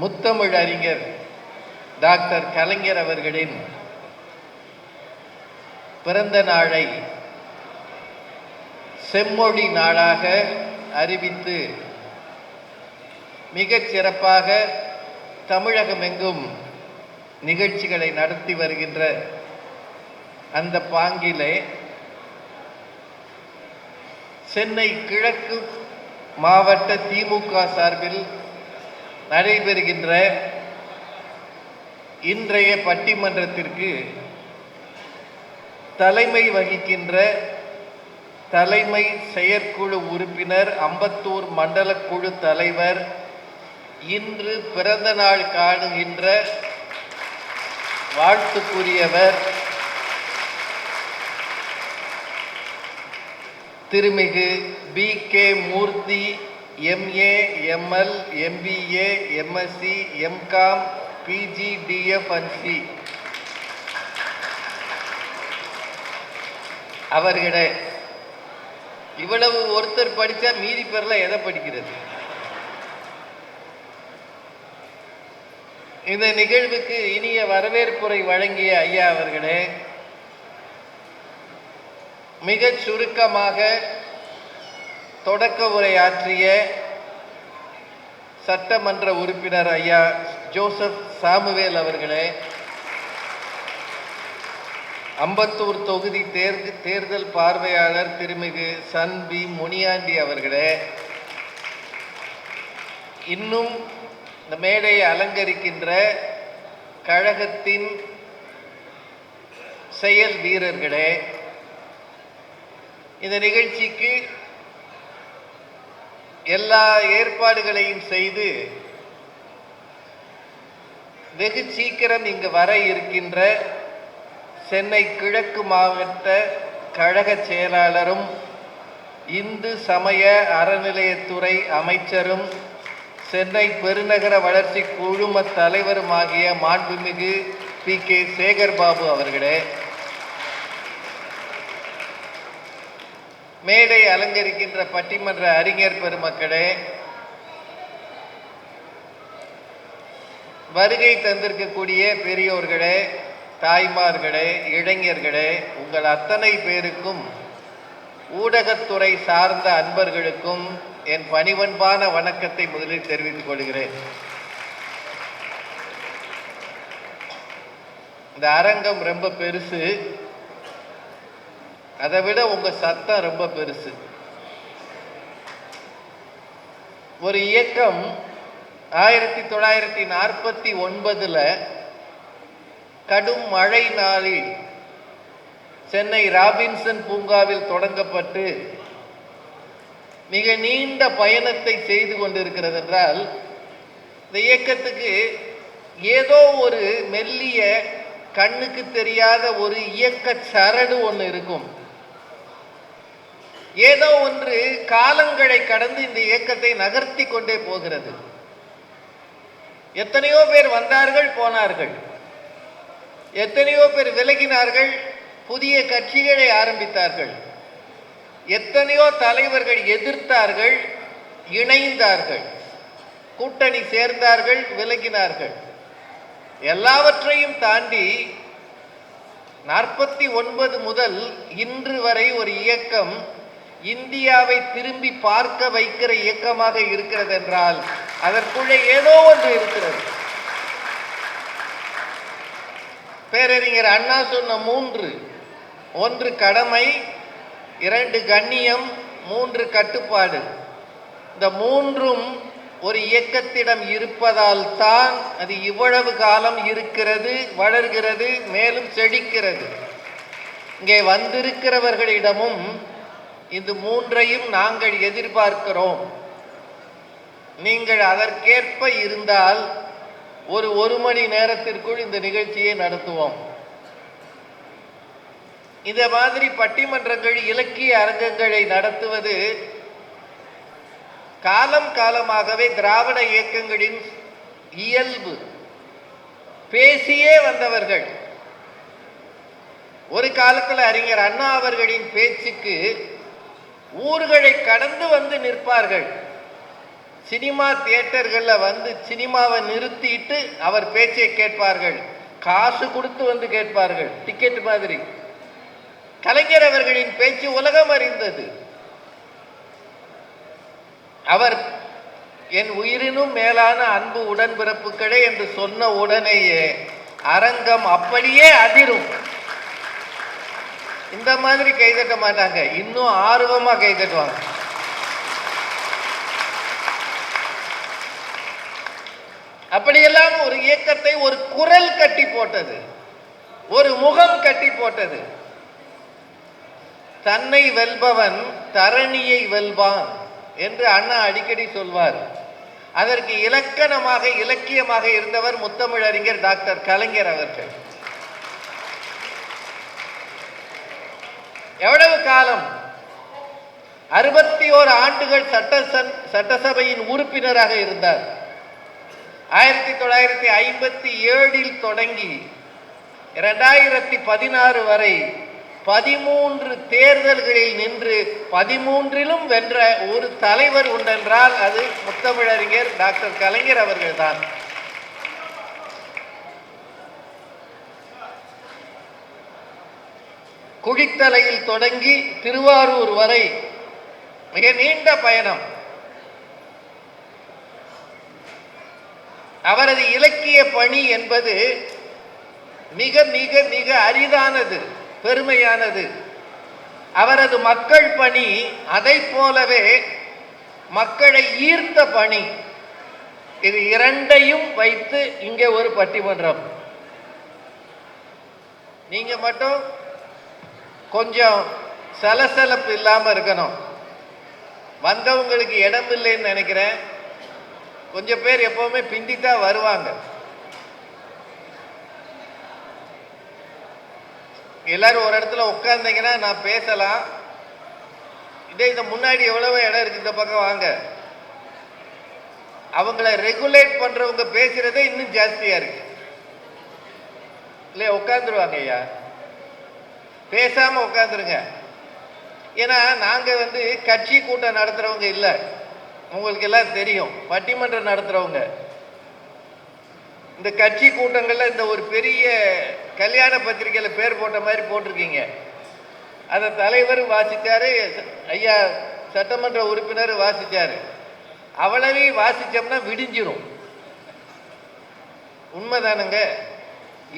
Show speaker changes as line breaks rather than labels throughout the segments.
முத்தமிழ் அறிஞர் டாக்டர் கலைஞர் அவர்களின் பிறந்த நாளை செம்மொழி நாளாக அறிவித்து மிகச் சிறப்பாக தமிழகமெங்கும் நிகழ்ச்சிகளை நடத்தி வருகின்ற அந்த பாங்கிலே சென்னை கிழக்கு மாவட்ட திமுக சார்பில் நடைபெறுகின்ற இன்றைய பட்டிமன்றத்திற்கு தலைமை வகிக்கின்ற தலைமை செயற்குழு உறுப்பினர், அம்பத்தூர் மண்டல குழு தலைவர், இன்று பிறந்த நாள் காணுகின்ற வாழ்த்துக்குரியவர் திருமிகு B.K. Murthy, MA, ML, MBA, MSc, MCom, PG, DF and C அவர்களே. இவ்வளவு ஒருத்தர் படித்தா மீதி பேர்லாம் எதை படிக்கிறது? இந்த நிகழ்வுக்கு இனிய வரவேற்புரை வழங்கிய ஐயா அவர்களே, மிகச் சுருக்கமாக தொடக்க உரையாற்றிய சட்டமன்ற உறுப்பினர் ஐயா ஜோசப் சாமுவேல் அவர்களே, அம்பத்தூர் தொகுதி தேர்தல் பார்வையாளர் திருமிகு சன் பி முனியாண்டி அவர்களே, இன்னும் இந்த மேடையை அலங்கரிக்கின்ற கழகத்தின் செயல் வீரர்களே, இந்த நிகழ்ச்சிக்கு எல்லா ஏற்பாடுகளையும் செய்து வெகு சீக்கிரம் இங்கு வர இருக்கின்ற சென்னை கிழக்கு மாவட்ட கழக செயலாளரும் இந்து சமய அறநிலையத்துறை அமைச்சரும் சென்னை பெருநகர வளர்ச்சி குழும தலைவருமாகிய மாண்புமிகு P.K. சேகர்பாபு அவர்களே, மேடை அலங்கரிக்கின்ற பட்டிமன்ற அறிஞர் பெருமக்களே, வருகை தந்திருக்கக்கூடிய பெரியோர்களே, தாய்மார்களே, இளைஞர்களே, உங்கள் அத்தனை பேருக்கும் ஊடகத்துறை சார்ந்த அன்பர்களுக்கும் என் பணிவன்பான வணக்கத்தை முதலில் தெரிவித்துக் கொள்கிறேன். இந்த அரங்கம் ரொம்ப பெருசு, அதை விட உங்க சத்தம் ரொம்ப பெருசு. ஒரு இயக்கம் 1949 கடும் மழை நாளில் சென்னை ராபின்சன் பூங்காவில் தொடங்கப்பட்டு மிக நீண்ட பயணத்தை செய்து கொண்டிருக்கிறது என்றால், இந்த இயக்கத்துக்கு ஏதோ ஒரு மெல்லிய கண்ணுக்கு தெரியாத ஒரு இயக்க சரடு ஒன்று இருக்கும். ஏதோ ஒன்று காலங்களை கடந்து இந்த இயக்கத்தை நகர்த்தி கொண்டே போகிறது. எத்தனையோ பேர் வந்தார்கள், போனார்கள். எத்தனையோ பேர் விலகினார்கள், புதிய கட்சிகளை ஆரம்பித்தார்கள். எத்தனையோ தலைவர்கள் எதிர்த்தார்கள், இணைந்தார்கள், கூட்டணி சேர்ந்தார்கள், விலகினார்கள். எல்லாவற்றையும் தாண்டி 49 முதல் இன்று வரை ஒரு இயக்கம் இந்தியாவை திரும்பி பார்க்க வைக்கிற இயக்கமாக இருக்கிறது என்றால் அதற்குள்ளே ஏதோ ஒன்று இருக்கிறது. பேரறிஞர் அண்ணா சொன்ன 3: 1 கடமை, 2 கண்ணியம், 3 கட்டுப்பாடு. இந்த 3ம் ஒரு இயக்கத்திடம் இருப்பதால் தான் அது இவ்வளவு காலம் இருக்கிறது, வளர்கிறது, மேலும் செழிக்கிறது. இங்கே வந்திருக்கிறவர்களிடமும் இந்த 3ஐயும் நாங்கள் எதிர்பார்க்கிறோம். நீங்கள் அதற்கேற்ப இருந்தால் ஒரு மணி நேரத்திற்குள் இந்த நிகழ்ச்சியை நடத்துவோம். இந்த மாதிரி பட்டிமன்றங்கள், இலக்கிய அரங்கங்களை நடத்துவது காலம் காலமாகவே திராவிட இயக்கங்களின் இயல்பு. பேசியே வந்தவர்கள். ஒரு காலத்தில் அறிஞர் அண்ணா அவர்களின் பேச்சுக்கு ஊர்களை கடந்து வந்து நிற்பார்கள். சினிமா தியேட்டர்களில் வந்து சினிமாவை நிறுத்திட்டு அவர் பேச்சை கேட்பார்கள். காசு கொடுத்து வந்து கேட்பார்கள், டிக்கெட் மாதிரி. கலைஞர் அவர்களின் பேச்சு உலகம் அறிந்தது. அவர் என் உயிரினும் மேலான அன்பு உடன்பிறப்புகளே என்று சொன்ன உடனேயே அரங்கம் அப்படியே அதிரும். இந்த மாதிரி கைதட்ட மாட்டாங்க, இன்னும் ஆர்வமா கைதட்டுவாங்க. அப்படியெல்லாம் ஒரு இயக்கத்தை ஒரு குரல் கட்டி போட்டது, ஒரு முகம் கட்டி போட்டது. தன்னை வெல்பவன் தரணியை வெல்வான் என்று அண்ணா அடிக்கடி சொல்வார். அதற்கு இலக்கணமாக இலக்கியமாக இருந்தவர் முத்தமிழறிஞர் டாக்டர் கலைஞர் அவர்கள். எவ்வளவு காலம்? 61 ஆண்டுகள் சட்டசபையின் உறுப்பினராக இருந்தார். 1957 தொடங்கி 2016 வரை 13 தேர்தல்களில் நின்று 13லும் வென்ற ஒரு தலைவர் உண்டென்றால் அது முத்தமிழறிஞர் டாக்டர் கலைஞர் அவர்கள்தான். குழித்தலையில் தொடங்கி திருவாரூர் வரை மிக நீண்ட பயணம். அவரது இலக்கிய பணி என்பது மிக மிக மிக அரிதானது, பெருமையானது. அவரது மக்கள் பணி அதை போலவே மக்களை ஈர்த்த பணி. இது இரண்டையும் வைத்து இங்கே ஒரு பட்டிமன்றம். நீங்க மட்டும் கொஞ்சம் சலசலப்பு இல்லாம இருக்கணும். வந்தவங்களுக்கு இடம் இல்லைன்னு நினைக்கிறேன். கொஞ்சம் பேர் எப்பவுமே பிந்தித்தான் வருவாங்க. எல்லாரும் ஒரு இடத்துல உட்கார்ந்தீங்கன்னா நான் பேசலாம். இந்த முன்னாடி எவ்வளவு இடம் இருக்கு, இந்த பக்கம் வாங்க. அவங்கள ரெகுலேட் பண்றவங்க பேசுறதே இன்னும் ஜாஸ்தியா இருக்கு இல்லையா? உட்காந்துருவாங்க ஐயா, பேசாம உட்காந்துருங்க. ஏன்னா நாங்க கட்சி கூட்டம் நடத்துறவங்க இல்லை, உங்களுக்கு எல்லாம் தெரியும். பட்டிமன்றம் நடத்துறவங்க. இந்த கட்சி கூட்டங்கள்ல இந்த ஒரு பெரிய கல்யாண பத்திரிகையில பேர் போட்ட மாதிரி போட்டிருக்கீங்க. அதை தலைவர் வாசிச்சாரு, ஐயா சட்டமன்ற உறுப்பினர் வாசிச்சாரு. அவ்வளவையும் வாசிச்சோம்னா விடிஞ்சிரும். உண்மைதானுங்க?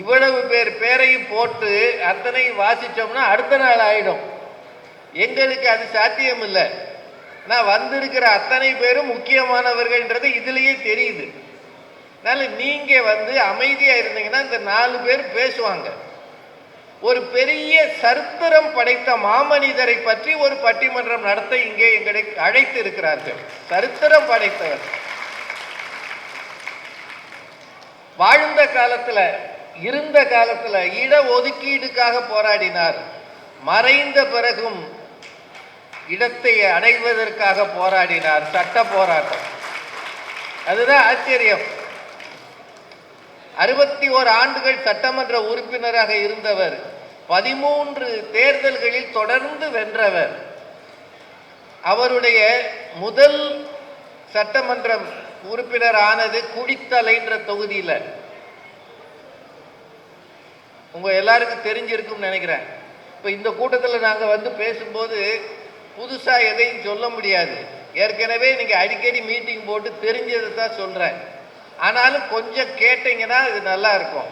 இவ்வளவு பேரையும் போட்டு அத்தனையும் வாசிச்சோம்னா அடுத்த நாள் ஆயிடும். எங்களுக்கு அது சாத்தியம் இல்லை. நான் வந்திருக்கிற அத்தனை பேரும் முக்கியமானவர்கள்ன்றது இதுலயே தெரியுது. அதனால நீங்க அமைதியா இருந்தீங்கன்னா இந்த 4 பேர் பேசுவாங்க. ஒரு பெரிய சரித்திரம் படைத்த மாமனிதரை பற்றி ஒரு பட்டிமன்றம் நடத்த இங்கே எங்களை அழைத்து இருக்கிறார்கள். சரித்திரம் படைத்தவர். வாழ்ந்த காலத்துல இருந்த காலத்துல இட ஒதுக்கீடுக்காக போராடினார். மறைந்த பிறகும் இடத்தை அடைவதற்காக போராடினார். சட்ட போராட்டம். அதுதான் ஆச்சரியம். 61 ஆண்டுகள் சட்டமன்ற உறுப்பினராக இருந்தவர். 13 தேர்தல்களில் தொடர்ந்து வென்றவர். அவருடைய முதல் சட்டமன்ற உறுப்பினர் ஆனது குடித்தலைன்ற தொகுதியில். உங்க எல்லாருக்கும் தெரிஞ்சிருக்கும் நினைக்கிறேன். இப்ப இந்த கூட்டத்தில் நாங்க பேசும்போது புதுசா எதையும் சொல்ல முடியாது. ஏற்கனவே நீங்க அடிக்கடி மீட்டிங் போட்டு தெரிஞ்சதை தான் சொல்றேன். ஆனாலும் கொஞ்சம் கேட்டீங்கன்னா இது நல்லா இருக்கும்.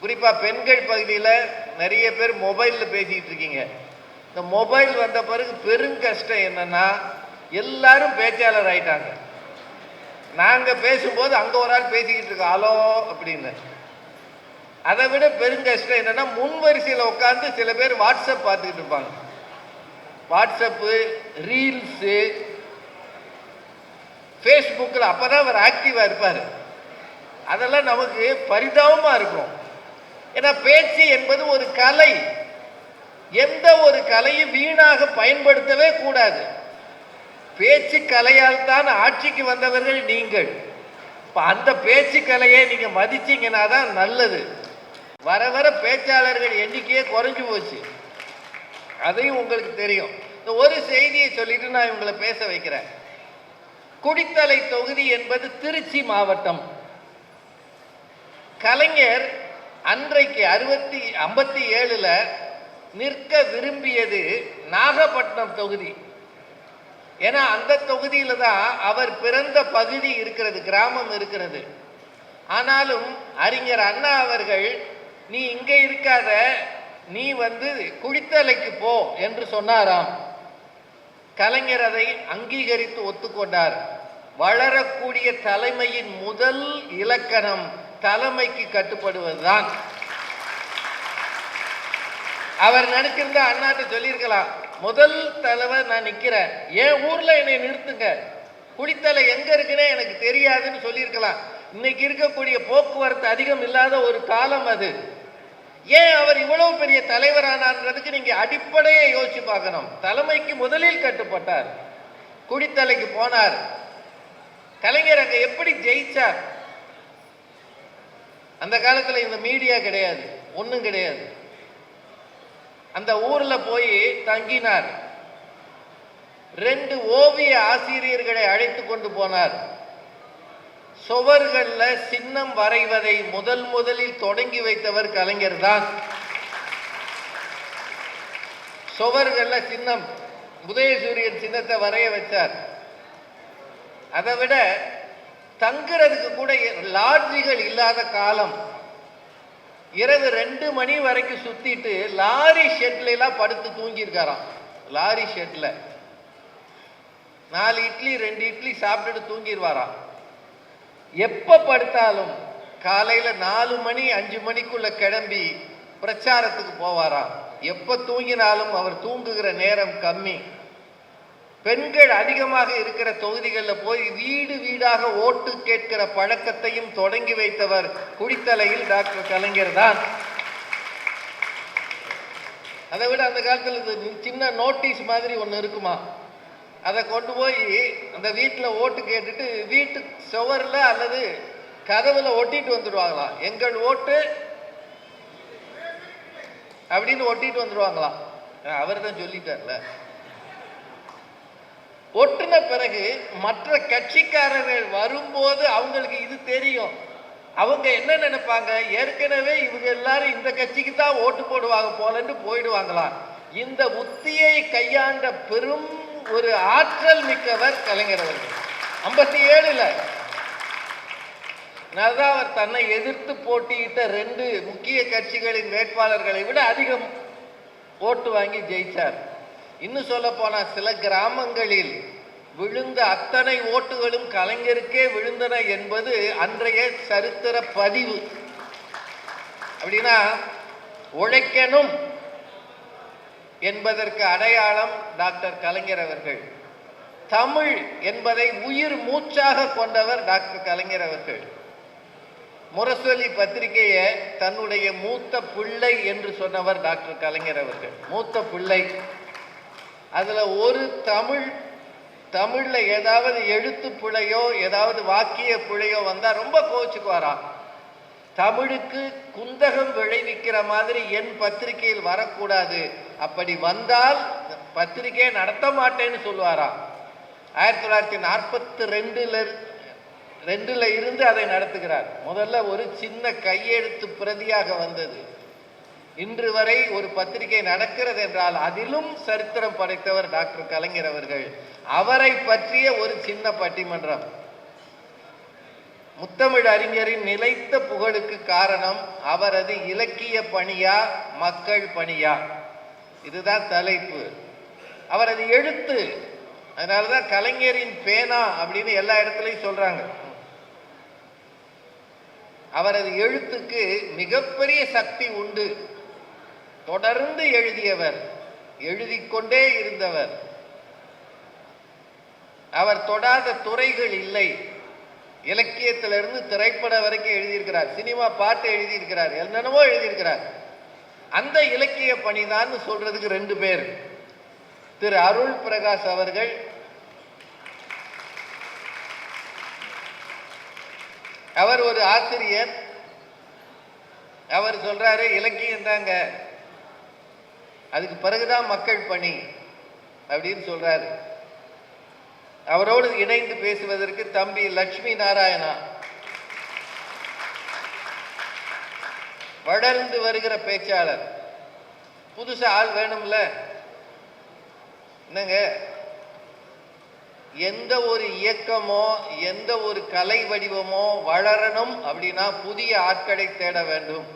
குறிப்பா பெண்கள் பகுதியில் நிறைய பேர் மொபைல்ல பேசிட்டு இருக்கீங்க. இந்த மொபைல் வந்த பிறகு பெருங்கஷ்டம் என்னன்னா எல்லாரும் பேச்சாளர் ஆயிட்டாங்க. நாங்க பேசும்போது அங்க ஒரு ஆள் பேசிக்கிட்டு இருக்கோம், ஹலோ அப்படின்னு. அதை விட பெருங்கஷ்டம் என்னன்னா முன் வரிசையில் உட்காந்து சில பேர் வாட்ஸ்அப் பார்த்துக்கிட்டு இருப்பாங்க. வாட்ஸ்அப்பு, ரீல்ஸு, ஃபேஸ்புக்கில் அப்பதான் அவர் ஆக்டிவா இருப்பார். அதெல்லாம் நமக்கு பரிதாபமா இருக்கும். ஏன்னா பேச்சு என்பது ஒரு கலை. எந்த ஒரு கலையும் வீணாக பயன்படுத்தவே கூடாது. பேச்சு கலையால் தான் ஆட்சிக்கு வந்தவர்கள் நீங்கள். அந்த பேச்சு கலையை நீங்க மதிச்சீங்கன்னா தான் நல்லது. வர வர பேச்சாளர்கள் எண்ணிக்கையே குறைஞ்சு போச்சு. அதையும் உங்களுக்கு தெரியும். இந்த ஒரு செய்தியை சொல்லிட்டு நான் இவங்களை பேச வைக்கிறேன். குடித்தலை தொகுதி என்பது திருச்சி மாவட்டம். கலைஞர் அன்றைக்கு 57ல் நிற்க விரும்பியது நாகப்பட்டினம் தொகுதி. ஏன்னா அந்த தொகுதியில தான் அவர் பிறந்த பகுதி இருக்கிறது, கிராமம் இருக்கிறது. ஆனாலும் அறிஞர் அண்ணா அவர்கள், நீ இங்க இருக்காத, நீ குடித்தலைக்கு போ என்று சொன்னாராம். கலைஞர் அதை அங்கீகரித்து ஒத்துக்கொண்டார். வளரக்கூடிய தலைமையின் முதல் இலக்கணம் தலைமைக்கு கட்டுப்படுவதுதான். அவர் நினைச்சிருந்தா அண்ணாட்ட சொல்லியிருக்கலாம், முதல் தலைவர் நான் நிக்கிறேன், என் ஊர்ல என்னை நிறுத்துங்க, குடித்தலை எங்க இருக்குன்னே எனக்கு தெரியாதுன்னு சொல்லியிருக்கலாம். இன்னைக்கு இருக்கக்கூடிய போக்குவரத்து அதிகம் இல்லாத ஒரு காலம் அது. ஏன் அவர் இவ்வளவு பெரிய தலைவரானான்றதுக்கு நீங்க அடிப்படையை யோசிச்சு பார்க்கணும். தலைமைக்கு முதலில் கட்டுப்பட்டார், குடித்தலைக்கு போனார். கலைஞர் அங்க எப்படி ஜெயிச்சார்? அந்த காலத்துல இந்த மீடியா கிடையாது, ஒன்றும் கிடையாது. அந்த ஊர்ல போய் தங்கினார். 2 ஓவிய ஆசிரியர்களை அழைத்து கொண்டு போனார். சுவர்கள்ல சின்னம் வரைவதை முதலில் தொடங்கி வைத்தவர் கலைஞர் தான். சுவர்கள்ல சின்னம், உதயசூரியன் சின்னத்தை வரைய வச்சார். அதை விட தங்குறதுக்கு கூட லாட்ஜிகள் இல்லாத காலம். இரவு 2 மணி வரைக்கும் சுத்திட்டு லாரி ஷெட்ல எல்லாம் படுத்து தூங்கியிருக்காராம். லாரி ஷெட்ல 4 இட்லி 2 இட்லி சாப்பிட்டுட்டு தூங்கிடுவாராம். எப்ப படுத்தாலும் காலையில 4 மணி 5 மணிக்குள்ள கிளம்பி பிரச்சாரத்துக்கு போவாராம். எப்ப தூங்கினாலும் அவர் தூங்குகிற நேரம் கம்மி. பெண்கள் அதிகமாக இருக்கிற தொகுதிகளில் போய் வீடு வீடாக ஓட்டு கேட்கிற பழக்கத்தையும் தொடங்கி வைத்தவர் குடித்தலையில் டாக்டர் கலைஞர் தான். அதை விட அந்த காலத்தில் சின்ன நோட்டீஸ் மாதிரி ஒன்று இருக்குமா, அதை கொண்டு போய் அந்த வீட்டில் ஓட்டு கேட்டுட்டு வீட்டு சுவரில் அல்லது கதவுல ஒட்டிட்டு வந்துடுவாங்களாம். எங்கள் ஓட்டு அப்படின்னு ஒட்டிட்டு வந்துடுவாங்களாம். அவர் தான் சொல்லிட்டார்ல. ஒட்டுன பிறகு மற்ற கட்சிக்காரர்கள் வரும்போது அவங்களுக்கு இது தெரியும். அவங்க என்ன நினைப்பாங்க, ஏற்கனவே இவங்க எல்லாரும் இந்த கட்சிக்கு தான் ஓட்டு போடுவாங்க போலன்னு போயிடுவாங்களாம். இந்த உத்தியை கையாண்ட பெரும் ஒரு ஆற்றல் மிக்கவர் கலைஞர் அவர்கள். 57ல் அதான் அவர் தன்னை எதிர்த்து போட்டியிட்ட 2 முக்கிய கட்சிகளின் வேட்பாளர்களை விட அதிகம் ஓட்டு வாங்கி ஜெயிச்சார். இன்னும் சொல்ல போனா சில கிராமங்களில் விழுந்த அத்தனை ஓட்டுகளும் கலைஞருக்கே விழுந்தன என்பது அன்றைய சரித்திர பதிவு. அப்படின்னா உழைக்கணும் என்பதற்கு அடையாளம் டாக்டர் கலைஞர் அவர்கள். தமிழ் என்பதை உயிர் மூச்சாக கொண்டவர் டாக்டர் கலைஞர் அவர்கள். முரசொலி பத்திரிகையை தன்னுடைய மூத்த பிள்ளை என்று சொன்னவர் டாக்டர் கலைஞர் அவர்கள். மூத்த பிள்ளை. அதுல ஒரு தமிழ்ல ஏதாவது எழுத்து பிழையோ ஏதாவது வாக்கிய பிழையோ வந்தா ரொம்ப கோச்சுக்குவாராம். தமிழுக்கு குந்தகம் விளைவிக்கிற மாதிரி என் பத்திரிகையில் வரக்கூடாது, அப்படி வந்தால் பத்திரிகையை நடத்த மாட்டேன்னு சொல்லுவாராம். 1942 இருந்து அதை நடத்துகிறார். முதல்ல ஒரு சின்ன கையெழுத்து பிரதியாக வந்தது. இன்று வரை ஒரு பத்திரிகை நடக்கிறது என்றால் அதிலும் சரித்திரம் படைத்தவர் டாக்டர் கலைஞர் அவர்கள். அவரை பற்றிய ஒரு சின்ன பட்டிமன்றம். முத்தமிழ் அறிஞரின் நிலைத்த புகழுக்கு காரணம் அவரது இலக்கிய பணியா மக்கள் பணியா, இதுதான் தலைப்பு. அவரது எழுத்து, அதனாலதான் கலைஞரின் பேனா அப்படின்னு எல்லா இடத்துலையும் சொல்றாங்க. அவரது எழுத்துக்கு மிகப்பெரிய சக்தி உண்டு. தொடர்ந்து எழுதியவர், எழுதிக்கொண்டே இருந்தவர். அவர் தொடாத துறைகள் இல்லை. இலக்கியத்திலிருந்து திரைப்பட வரைக்கும் எழுதியிருக்கிறார், சினிமா பாட்டு எழுதியிருக்கிறார், என்னென்னவோ எழுதியிருக்கிறார். அந்த இலக்கிய பணிதான் சொல்றதுக்கு 2 பேர். திரு அருள் பிரகாஷ் அவர்கள், அவர் ஒரு ஆசிரியர். அவர் சொல்றாரு இலக்கியம் தாங்க, அதுக்கு பிறகுதான் மக்கள் பணி அப்படின்னு சொல்றாரு. அவரோடு இணைந்து பேசுவதற்கு தம்பி லட்சுமி நாராயணா. வளர்ந்து வருகிற பேச்சாளர். புதுசா ஆள் வேணும்ல. என்னங்க, எந்த ஒரு இயக்கமோ எந்த ஒரு கலை வடிவமோ வளரணும் அப்படின்னா புதிய ஆட்களை தேட வேண்டும்.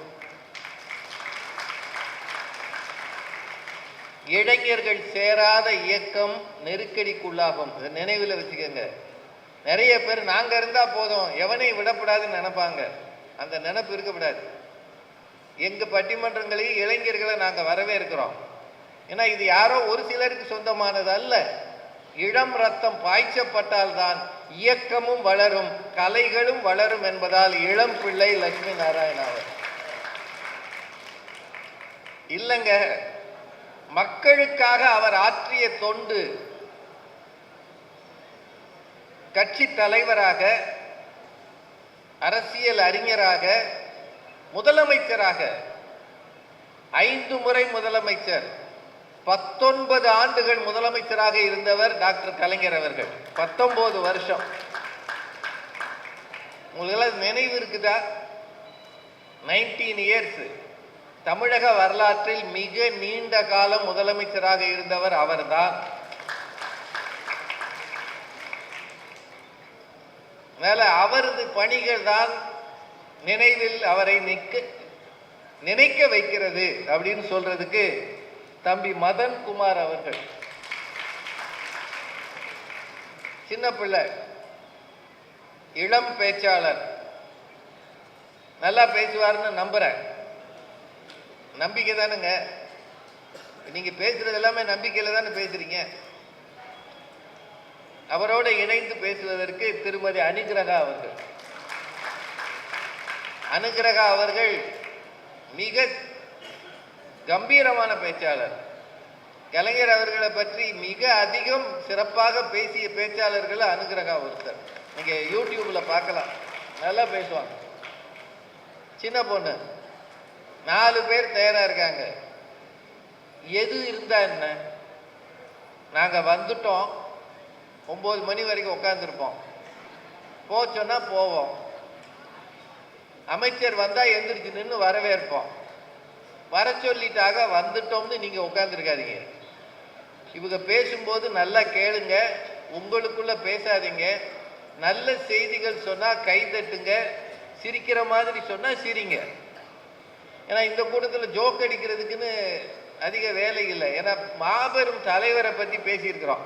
இளைஞர்கள் சேராத இயக்கம் நெருக்கடிக்குள்ளாகும். இதை நினைவில் வச்சுக்கோங்க. நிறைய பேர் நாங்க இருந்தா போதும், எவனை விடப்படாதுன்னு நினைப்பாங்க. அந்த நினைப்பு இருக்கக்கூடாது. எங்க பட்டிமன்றங்களையும் இளைஞர்களை நாங்க வரவேற்கிறோம். ஏன்னா இது யாரோ ஒரு சிலருக்கு சொந்தமானது அல்ல. இளம் ரத்தம் பாய்ச்சப்பட்டால்தான் இயக்கமும் வளரும், கலைகளும் வளரும் என்பதால் இளம் பிள்ளை லட்சுமி நாராயணாவர். இல்லைங்க, மக்களுக்காக அவர் ஆற்றிய தொண்டு, கட்சி தலைவராக, அரசியல் அறிஞராக, முதலமைச்சராக, 5 முறை முதலமைச்சர், 19 ஆண்டுகள் முதலமைச்சராக இருந்தவர் டாக்டர் கலைஞர் அவர்கள். 19 வருஷம். உங்களுக்கு நினைவு இருக்குதா? 19 இயர்ஸ். தமிழக வரலாற்றில் மிக நீண்ட காலம் முதலமைச்சராக இருந்தவர் அவர்தான். மேல அவரது பணிகள் தான் நினைவில் அவரை நினைக்க வைக்கிறது அப்படின்னு சொல்றதுக்கு தம்பி மதன் குமார் அவர்கள். சின்ன பிள்ளை, இளம் பேச்சாளர், நல்லா பேசுவார்னு நம்புறேன். நம்பிக்கை தானுங்க. நீங்க பேசுறது எல்லாமே நம்பிக்கையில தானே பேசுறீங்க. அவரோட இணைந்து பேசுவதற்கு திருமதி அனுகிரகா அவர்கள். அனுகிரகா அவர்கள் மிக கம்பீரமான பேச்சாளர். கலைஞர் அவர்களை பற்றி மிக அதிகம் சிறப்பாக பேசிய பேச்சாளர்கள் அனுகிரகா ஒருத்தர். நீங்க யூடியூப்ல பார்க்கலாம். நல்லா பேசுவாங்க. சின்ன பொண்ணு, 4 பேர் தயாரா இருக்காங்க. எது இருந்தா என்ன, நாங்க வந்துட்டோம், 9 மணி வரைக்கும் உட்காந்துருப்போம், போச்சோன்னா போவோம், அமைச்சர் வந்தா எந்திரிச்சு நின்று வரவேற்போம், வர சொல்லிட்டாக வந்துட்டோம்னு நீங்க உட்காந்துருக்காதீங்க. இவங்க பேசும்போது நல்லா கேளுங்க, உங்களுக்குள்ள பேசாதீங்க. நல்ல செய்திகள் சொன்னா கை தட்டுங்க, சிரிக்கிற மாதிரி சொன்னா சிரிங்க. ஏன்னா இந்த கூட்டத்தில் ஜோக் அடிக்கிறதுக்குன்னு அதிக வேலை இல்லை. ஏன்னா மாபெரும் தலைவரை பத்தி பேசியிருக்கிறோம்.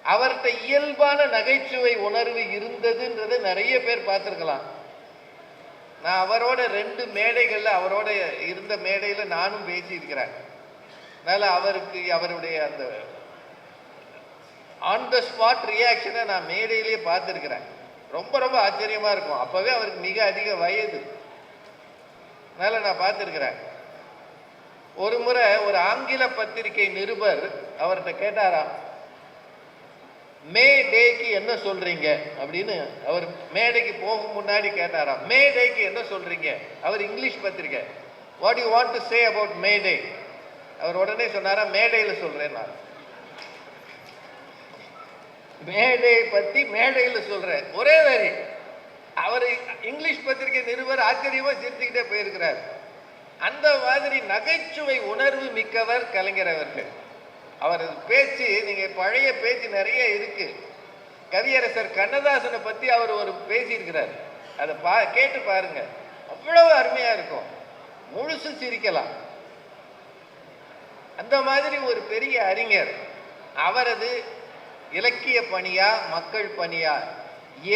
அவர்கிட்ட இயல்பான நகைச்சுவை உணர்வு இருந்ததுன்றதை நிறைய பேர் பார்த்துருக்கலாம். நான் அவரோட 2 மேடைகள்ல, அவரோட இருந்த மேடையில நானும் பேசியிருக்கிறேன். அதனால அவருக்கு அவருடைய அந்த ஆன் த ஸ்பாட் ரியாக்ஷனை நான் மேடையிலேயே பார்த்துருக்கிறேன். ரொம்ப ரொம்ப ஆச்சரியமா இருக்கும். அப்பவே அவருக்கு மிக அதிக வயது. அதனால நான் பார்த்துருக்கிறேன். ஒரு முறை ஒரு ஆங்கில பத்திரிகை நிருபர் அவர்கிட்ட கேட்டாராம், மே டேக்கு என்ன சொல்றீங்க அப்படின்னு. அவர் மேடைக்கு போகும் முன்னாடி கேட்டாராம், மே டேக்கு என்ன சொல்றீங்க? அவர் இங்கிலீஷ் பத்திரிகை. What you want to say about May Day? அவர் உடனே சொன்னாரா, மேடையில் சொல்றேன், நான் மேடை பத்தி மேடையில் சொல்றேன். ஒரே வரி. அவர் இங்கிலீஷ் பத்திரிகை நிருபர் ஆச்சரியமா சிரிச்சுக்கிட்டே போயிருக்கிறார். அந்த மாதிரி நகைச்சுவை உணர்வு மிக்கவர் கலைஞர் அவர்கள். அவர் பேச்சு, நீங்க பழைய பேச்சு நிறைய இருக்கு. கவியரசர் கண்ணதாசனை பத்தி அவர் ஒரு பேசியிருக்கிறார். அதை கேட்டு பாருங்க, அவ்வளவு அருமையா இருக்கும். முழுசு சிரிக்கலாம். அந்த மாதிரி ஒரு பெரிய அறிஞர். அவரது இலக்கிய பணியா மக்கள் பணியா,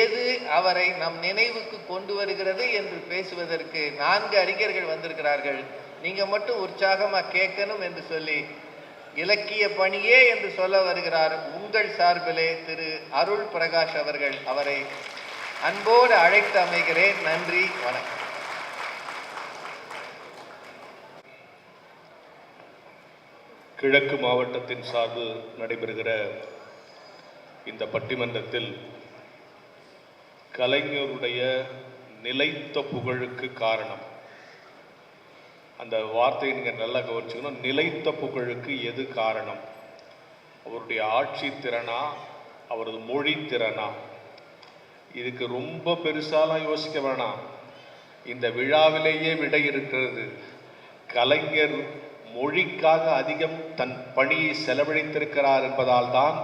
எது அவரை நம் நினைவுக்கு கொண்டு வருகிறது என்று பேசுவதற்கு 4 அறிஞர்கள் வந்திருக்கிறார்கள். நீங்க மட்டும் உற்சாகமா கேட்கணும் என்று சொல்லி இலக்கிய பணியே என்று சொல்ல வருகிறார் உங்கள் சார்பிலே திரு அருள் பிரகாஷ் அவர்கள். அவரை அன்போடு அழைத்து அமைகிறேன். நன்றி, வணக்கம்.
கிழக்கு மாவட்டத்தின் சார்பில் நடைபெறுகிற இந்த பட்டிமன்றத்தில் கலைஞருடைய நிலைத்த புகழுக்கு காரணம், அந்த வார்த்தையை நீங்கள் நல்லா கவனிச்சுக்கணும். நிலைத்த புகழுக்கு எது காரணம்? அவருடைய ஆட்சி திறனா, அவரது மொழி திறனா? இதுக்கு ரொம்ப பெருசாலாம் யோசிக்க வேணாம். இந்த விழாவிலேயே விடை இருக்கிறது. கலைஞர் மொழிக்காக அதிகம் தன் பணியை செலவழித்திருக்கிறார் என்பதால் தான்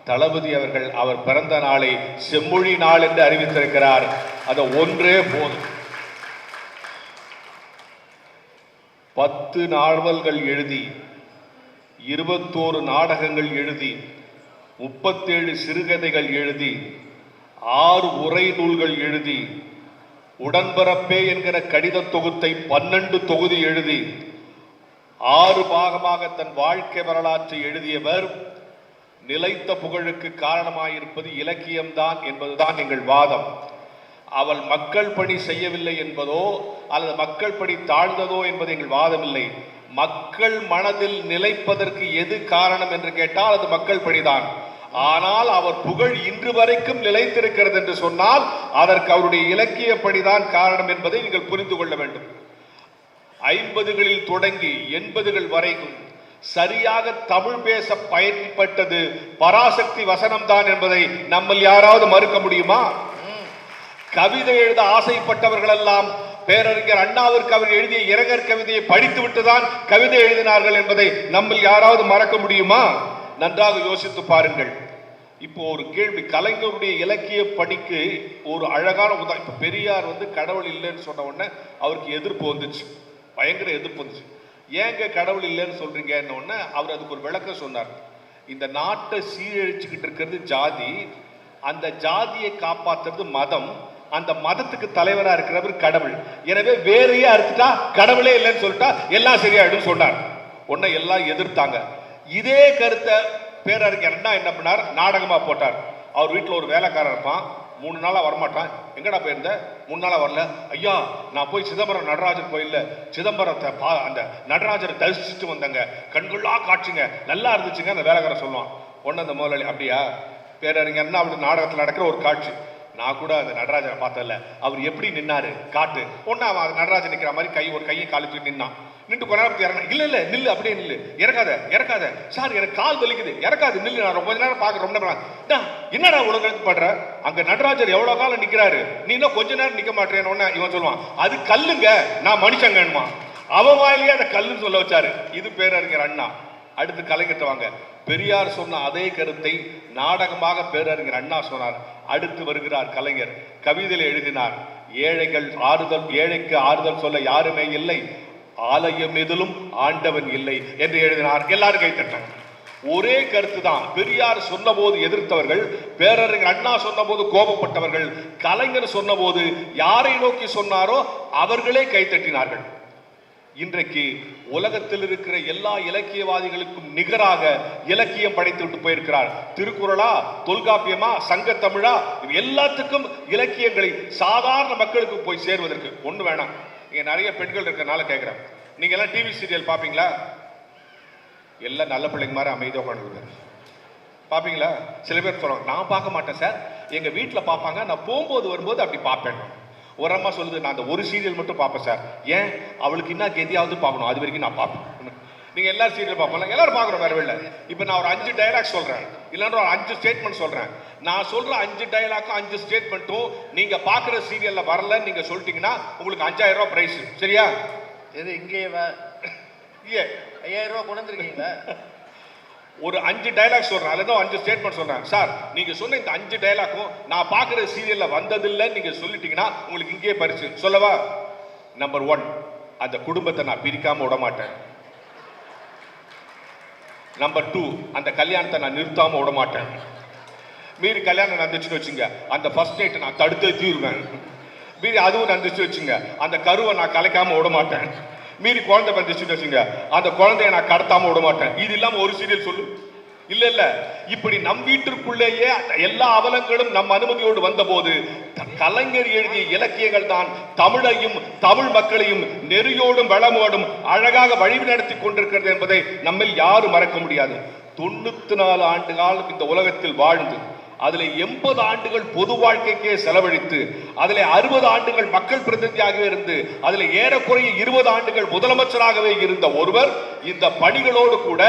தளபதி அவர்கள் அவர் பிறந்த நாளை செம்மொழி நாள் என்று அறிவித்திருக்கிறார். அது ஒன்றே போதும். 10 நாவல்கள் எழுதி, 21 நாடகங்கள் எழுதி, 37 சிறுகதைகள் எழுதி, 6 உரை நூல்கள் எழுதி, உடன்பிறப்பே என்கிற கடித தொகுத்தை 12 தொகுதி எழுதி 6 பாகமாக தன் வாழ்க்கை வரலாற்றை எழுதியவர். நிலைத்த புகழுக்கு காரணமாயிருப்பது இலக்கியம்தான் என்பதுதான் எங்கள் வாதம். அவள் மக்கள் பணி செய்யவில்லை என்பதோ அல்லது மக்கள் பணி தாழ்ந்ததோ என்பது எங்கள் வாதம் இல்லை. மக்கள் மனதில் நிலைப்பதற்கு எது காரணம் என்று கேட்டால் அது மக்கள் பணிதான். ஆனால் அவர் புகழ் இன்று வரைக்கும் நிலைத்திருக்கிறது என்று சொன்னால் அதற்கு அவருடைய இலக்கிய பணிதான் காரணம் என்பதை நீங்கள் புரிந்து கொள்ள வேண்டும். 50களில் தொடங்கி 80கள் வரைக்கும் சரியாக தமிழ் பேச பயன்பட்டது பராசக்தி வசனம்தான் என்பதை நம்மில் யாராவது மறுக்க முடியுமா? கவிதை எழுத ஆசைப்பட்டவர்கள் எல்லாம் பேரறிஞர் அண்ணாவிற்கு அவர் எழுதிய இரங்கற் கவிதையை படித்து விட்டுதான் கவிதை எழுதினார்கள் என்பதை நம்மில் யாராவது மறக்க முடியுமா? நன்றாக யோசித்து பாருங்கள். இப்போ ஒரு கேள்வி, கலைஞருடைய இலக்கிய பணிக்கு ஒரு அழகான உதாரணம். இப்ப பெரியார் கடவுள் இல்லைன்னு சொன்ன உடனே அவருக்கு எதிர்ப்பு வந்துச்சு, பயங்கர எதிர்ப்பு வந்துச்சு. ஏங்க கடவுள் இல்லைன்னு சொல்றீங்கன்னு உடனே அவர் அதுக்கு ஒரு விளக்கம் சொன்னார். இந்த நாட்டை சீரழிச்சுக்கிட்டு இருக்கிறது ஜாதி, அந்த ஜாதியை காப்பாற்றுறது மதம், அந்த மதத்துக்கு தலைவரா இருக்கிறவர் கடவுள். எனவே வேறையே அறுத்துட்டா கடவுளே இல்லைன்னு சொல்லிட்டா எல்லாம் சரியாயிடும் சொன்னார். உடனே எல்லாம் எதிர்த்தாங்க. இதே கருத்தை பேரறிஞர் அண்ணா என்ன பண்ணார், நாடகமா போட்டார். அவர் வீட்டில் ஒரு வேலைக்காரர் இருப்பான், 3 நாளா வரமாட்டான். எங்கடா போயிருந்த? 3 நாளா வரல. ஐயா நான் போய் சிதம்பரம் நடராஜர் கோயில்ல சிதம்பரத்தை அந்த நடராஜரை தரிசிச்சுட்டு வந்தங்க, கண்கொள்ளா காட்சிங்க, நல்லா இருந்துச்சுங்க. அந்த வேலைக்காரர் சொல்லுவான். ஒன்னு அந்த முதலாளி, அப்படியா? பேரறிஞர்னா அப்படி நாடகத்தில் நடக்கிற ஒரு காட்சி. நான் கூட அந்த நடராஜரை பார்த்ததில்ல, அவர் எப்படி நின்னாரு காட்டு. ஒன்னு அவன் நடராஜர் நிற்கிற மாதிரி ஒரு கையை காலிச்சு நின்னான். நின்று கொஞ்ச நேரம் இறங்க, இல்ல இல்ல நில்லு, அப்படியே நில்லு, இறக்காத இறக்காத, சார் எனக்கு கால் வலிக்குது, இறக்காது, நில்லு, நான் கொஞ்ச நேரம் பார்க்க ரொம்ப நேரம். என்னடா உலகம் பண்ற? அங்க நடராஜர் எவ்வளவு காலம் நிக்கிறாரு, நீ இன்னும் கொஞ்ச நேரம் நிக்க மாட்டேன்னு இவன் சொல்லுவான். அது கல்லுங்க, நான் மனுஷங்கன்மா. அவன் வாயிலேயே அந்த கல்லுன்னு சொல்ல வச்சாரு. இது பேரறிஞர் அண்ணா. அடுத்து கலைஞர்கிட்ட வாங்க. பெரியார் சொன்ன அதே கருத்தை நாடகமாக பேரறிஞர் அண்ணா சொன்னார். அடுத்து வருகிறார் கலைஞர், கவிதையில் எழுதினார். ஏழைக்கு ஆறுதல் சொல்ல யாருமே இல்லை, ஆலயம் எதிலும் ஆண்டவன் இல்லை என்று எழுதினார். எல்லாரும் கைத்தட்டாங்க. ஒரே கருத்து தான். பெரியார் சொன்ன போது எதிர்த்தவர்கள், பேரறிஞர் அண்ணா சொன்ன போது கோபப்பட்டவர்கள், கலைஞர் சொன்ன போது யாரை நோக்கி சொன்னாரோ அவர்களே கைத்தட்டினார்கள். இன்றைக்கு உலகத்தில் இருக்கிற எல்லா இலக்கியவாதிகளுக்கும் நிகராக இலக்கியம் படைத்து விட்டு போயிருக்கிறார். திருக்குறளா, தொல்காப்பியமா, சங்க தமிழா, எல்லாத்துக்கும் இலக்கியங்களை சாதாரண மக்களுக்கு போய் சேர்வதற்கு ஒண்ணு வேணாம். இங்க நிறைய பெண்கள் இருக்கிறனால கேட்கிறேன், நீங்க எல்லாம் டிவி சீரியல் பாப்பீங்களா? எல்லாம் நல்ல பிள்ளைங்க மாதிரி அமைதியாக உட்காந்துருக்காரு, பாப்பீங்களா? சில பேர் சொல்லுவாங்க, நான் பார்க்க மாட்டேன் சார், எங்க வீட்டில் பார்ப்பாங்க, நான் போகும்போது வரும்போது அப்படி பார்ப்பேன். ஒரு அம்மா சொல்லுது, நான் அந்த ஒரு சீரியல் மட்டும் பார்ப்பேன் சார். ஏன்? அவளுக்கு இன்னும் எதையாவது பார்க்கணும், அது வரைக்கும் நான் பார்ப்பேன். நீங்க எல்லாரும் சீரியல் பார்ப்போம், எல்லாரும் பார்க்குறோம், வேற இல்லை. இப்போ நான் ஒரு 5 டைலாக் சொல்றேன், இல்லைன்னா ஒரு 5 ஸ்டேட்மெண்ட் சொல்றேன். நான் சொல்ற 5 டைலாக்கும் 5 ஸ்டேட்மெண்ட்டும் நீங்க பார்க்குற சீரியல்ல வரல நீங்க சொல்லிட்டீங்கன்னா உங்களுக்கு 5000 ரூபாய் பிரைஸ். சரியா?
இது இங்கே 5000 ரூபாய் கொண்டு வந்துருக்கீங்களா?
ஒரு 5 டைலாக் சொல்றேன், அல்லது 5 ஸ்டேட்மெண்ட் சொல்றேன். சார் நீங்க சொன்ன இந்த 5 டைலாக்கும் நான் பார்க்குற சீரியல்ல வந்ததில்லை நீங்க சொல்லிட்டீங்கன்னா உங்களுக்கு இங்கே பரிசு. சொல்லவா? நம்பர் 1, அந்த குடும்பத்தை நான் பிரிக்காம விட மாட்டேன். நம்பர் 2, அந்த கல்யாணத்தை நான் நிறுத்தாம விட மாட்டேன். மீறி கல்யாணம் நடந்துச்சுன்னு வச்சுங்க, அந்த ஃபர்ஸ்ட் நைட்டை நான் தடுத்து தீருவேன். மீறி அதுவும் நடந்துச்சு வச்சுங்க, அந்த கருவை நான் கலைக்காம விட மாட்டேன். மீறி குழந்தை வந்துச்சுன்னு வச்சுங்க, அந்த குழந்தைய நான் கடத்தாம விட மாட்டேன். இது இல்லாம ஒரு சீரியல் சொல்லு. இல்ல இல்ல, இப்படி நம் வீட்டிற்குள்ளேயே எல்லா அவலங்களும் நம் அனுமதியோடு வந்த போது கலைஞர் எழுதிய இலக்கியங்கள் தான் தமிழையும் தமிழ் மக்களையும் நெறியோடும் வளமோடும் அழகாக வழி நடத்தி கொண்டிருக்கிறது என்பதை நம்மில் யாரும் மறக்க முடியாது. 94 ஆண்டு காலம் இந்த உலகத்தில் வாழ்ந்து அதுல 80 ஆண்டுகள் பொது வாழ்க்கைக்கே செலவழித்து அதுல 60 ஆண்டுகள் மக்கள் பிரதிநிதியாகவே இருந்து அதுல ஏறக்குறைய 20 ஆண்டுகள் முதலமைச்சராகவே இருந்த ஒருவர் இந்த பணிகளோடு கூட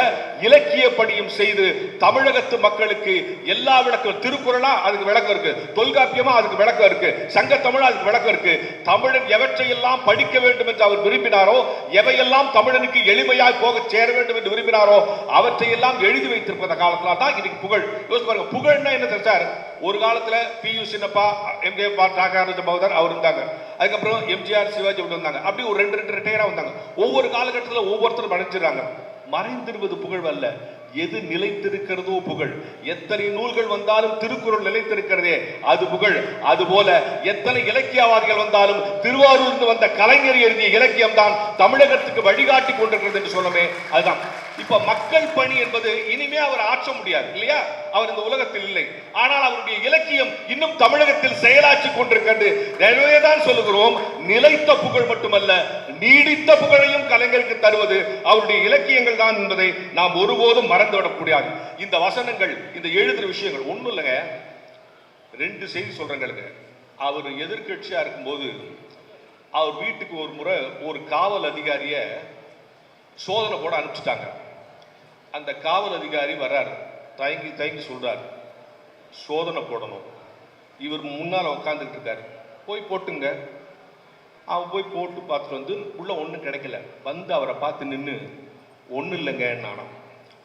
இலக்கிய பணியும் செய்து தமிழகத்து மக்களுக்கு எல்லா விளக்கம், திருக்குறளா அதுக்கு விளக்கம் இருக்கு, தொல்காப்பியமா அதுக்கு விளக்கம் இருக்கு, சங்க தமிழா அதுக்கு விளக்கம் இருக்கு. தமிழன் எவற்றையெல்லாம் படிக்க வேண்டும் என்று அவர் விரும்பினாரோ, எவையெல்லாம் தமிழனுக்கு எளிமையாய் போக சேர வேண்டும் என்று விரும்பினாரோ அவற்றையெல்லாம் எழுதி வைத்திருப்பத காலத்துல தான் இன்னைக்கு புகழ். யோசிச்சு பாருங்க, புகழ்னா என்ன சார்? ஒரு காலத்துல பி.யு. சின்னப்பா, எம்.கே. தியாகராஜ பகவதர் அவர் இருந்தாங்க. அதுக்கப்புறம் எம்.ஜி.ஆர். சிவாஜி வந்தாங்க. அப்படி ஒரு ரெண்டு ரிட்டையரா வந்தாங்க. ஒவ்வொரு காலகட்டத்தில் ஒவ்வொருத்தரும் மறைஞ்சிடறாங்க. மறைந்திருவது புகழ் அல்ல, எது நிலைத்திருக்கிறதோ புகழ். எத்தனை நூல்கள் வந்தாலும் திருக்குறள் நிலைத்திருக்கிறதே அது புகழ். அதுபோல எத்தனை இலக்கியவாதிகள் வந்தாலும் திருவாரூர் வந்த கலைஞர் எழுதிய இலக்கியம் தான் தமிழகத்துக்கு வழிகாட்டி கொண்டிருக்கிறது என்று சொல்லமே. அதுதான் இப்ப மக்கள் பணி என்பது இனிமே அவர் ஆற்ற முடியாது இல்லையா? அவர் இந்த உலகத்தில் இல்லை, ஆனால் அவருடைய இலக்கியம் இன்னும் தமிழகத்தில் செயலாற்றி கொண்டிருக்கிறது. எனவேதான் சொல்லுகிறோம், நிலைத்த புகழ் மட்டுமல்ல, நீடித்த புகழையும் கலைஞருக்கு தருவது அவருடைய இலக்கியங்கள் தான் என்பதை நாம் ஒருபோதும் மறந்துவிடக்கூடாது. இந்த வசனங்கள், இந்த எழுதுற விஷயங்கள் ஒண்ணும் இல்லைங்க. ரெண்டு செய்தி சொல்றேங்களுக்கு. அவர் எதிர்கட்சியா இருக்கும்போது அவர் வீட்டுக்கு ஒரு முறை ஒரு காவல் அதிகாரிய சோதனை போட அனுப்பிச்சிட்டாங்க. அந்த காவல் அதிகாரி வர்றாரு, தயங்கி தயங்கி சொல்றாரு, சோதனை போடணும். இவர் முன்னால் உட்காந்துட்டு இருக்காரு. போய் போட்டுங்க. அவன் போய் போட்டு பார்த்துட்டு வந்து உள்ள ஒன்றும் கிடைக்கல. வந்து அவரை பார்த்து நின்று ஒன்றும் இல்லைங்க நானும்.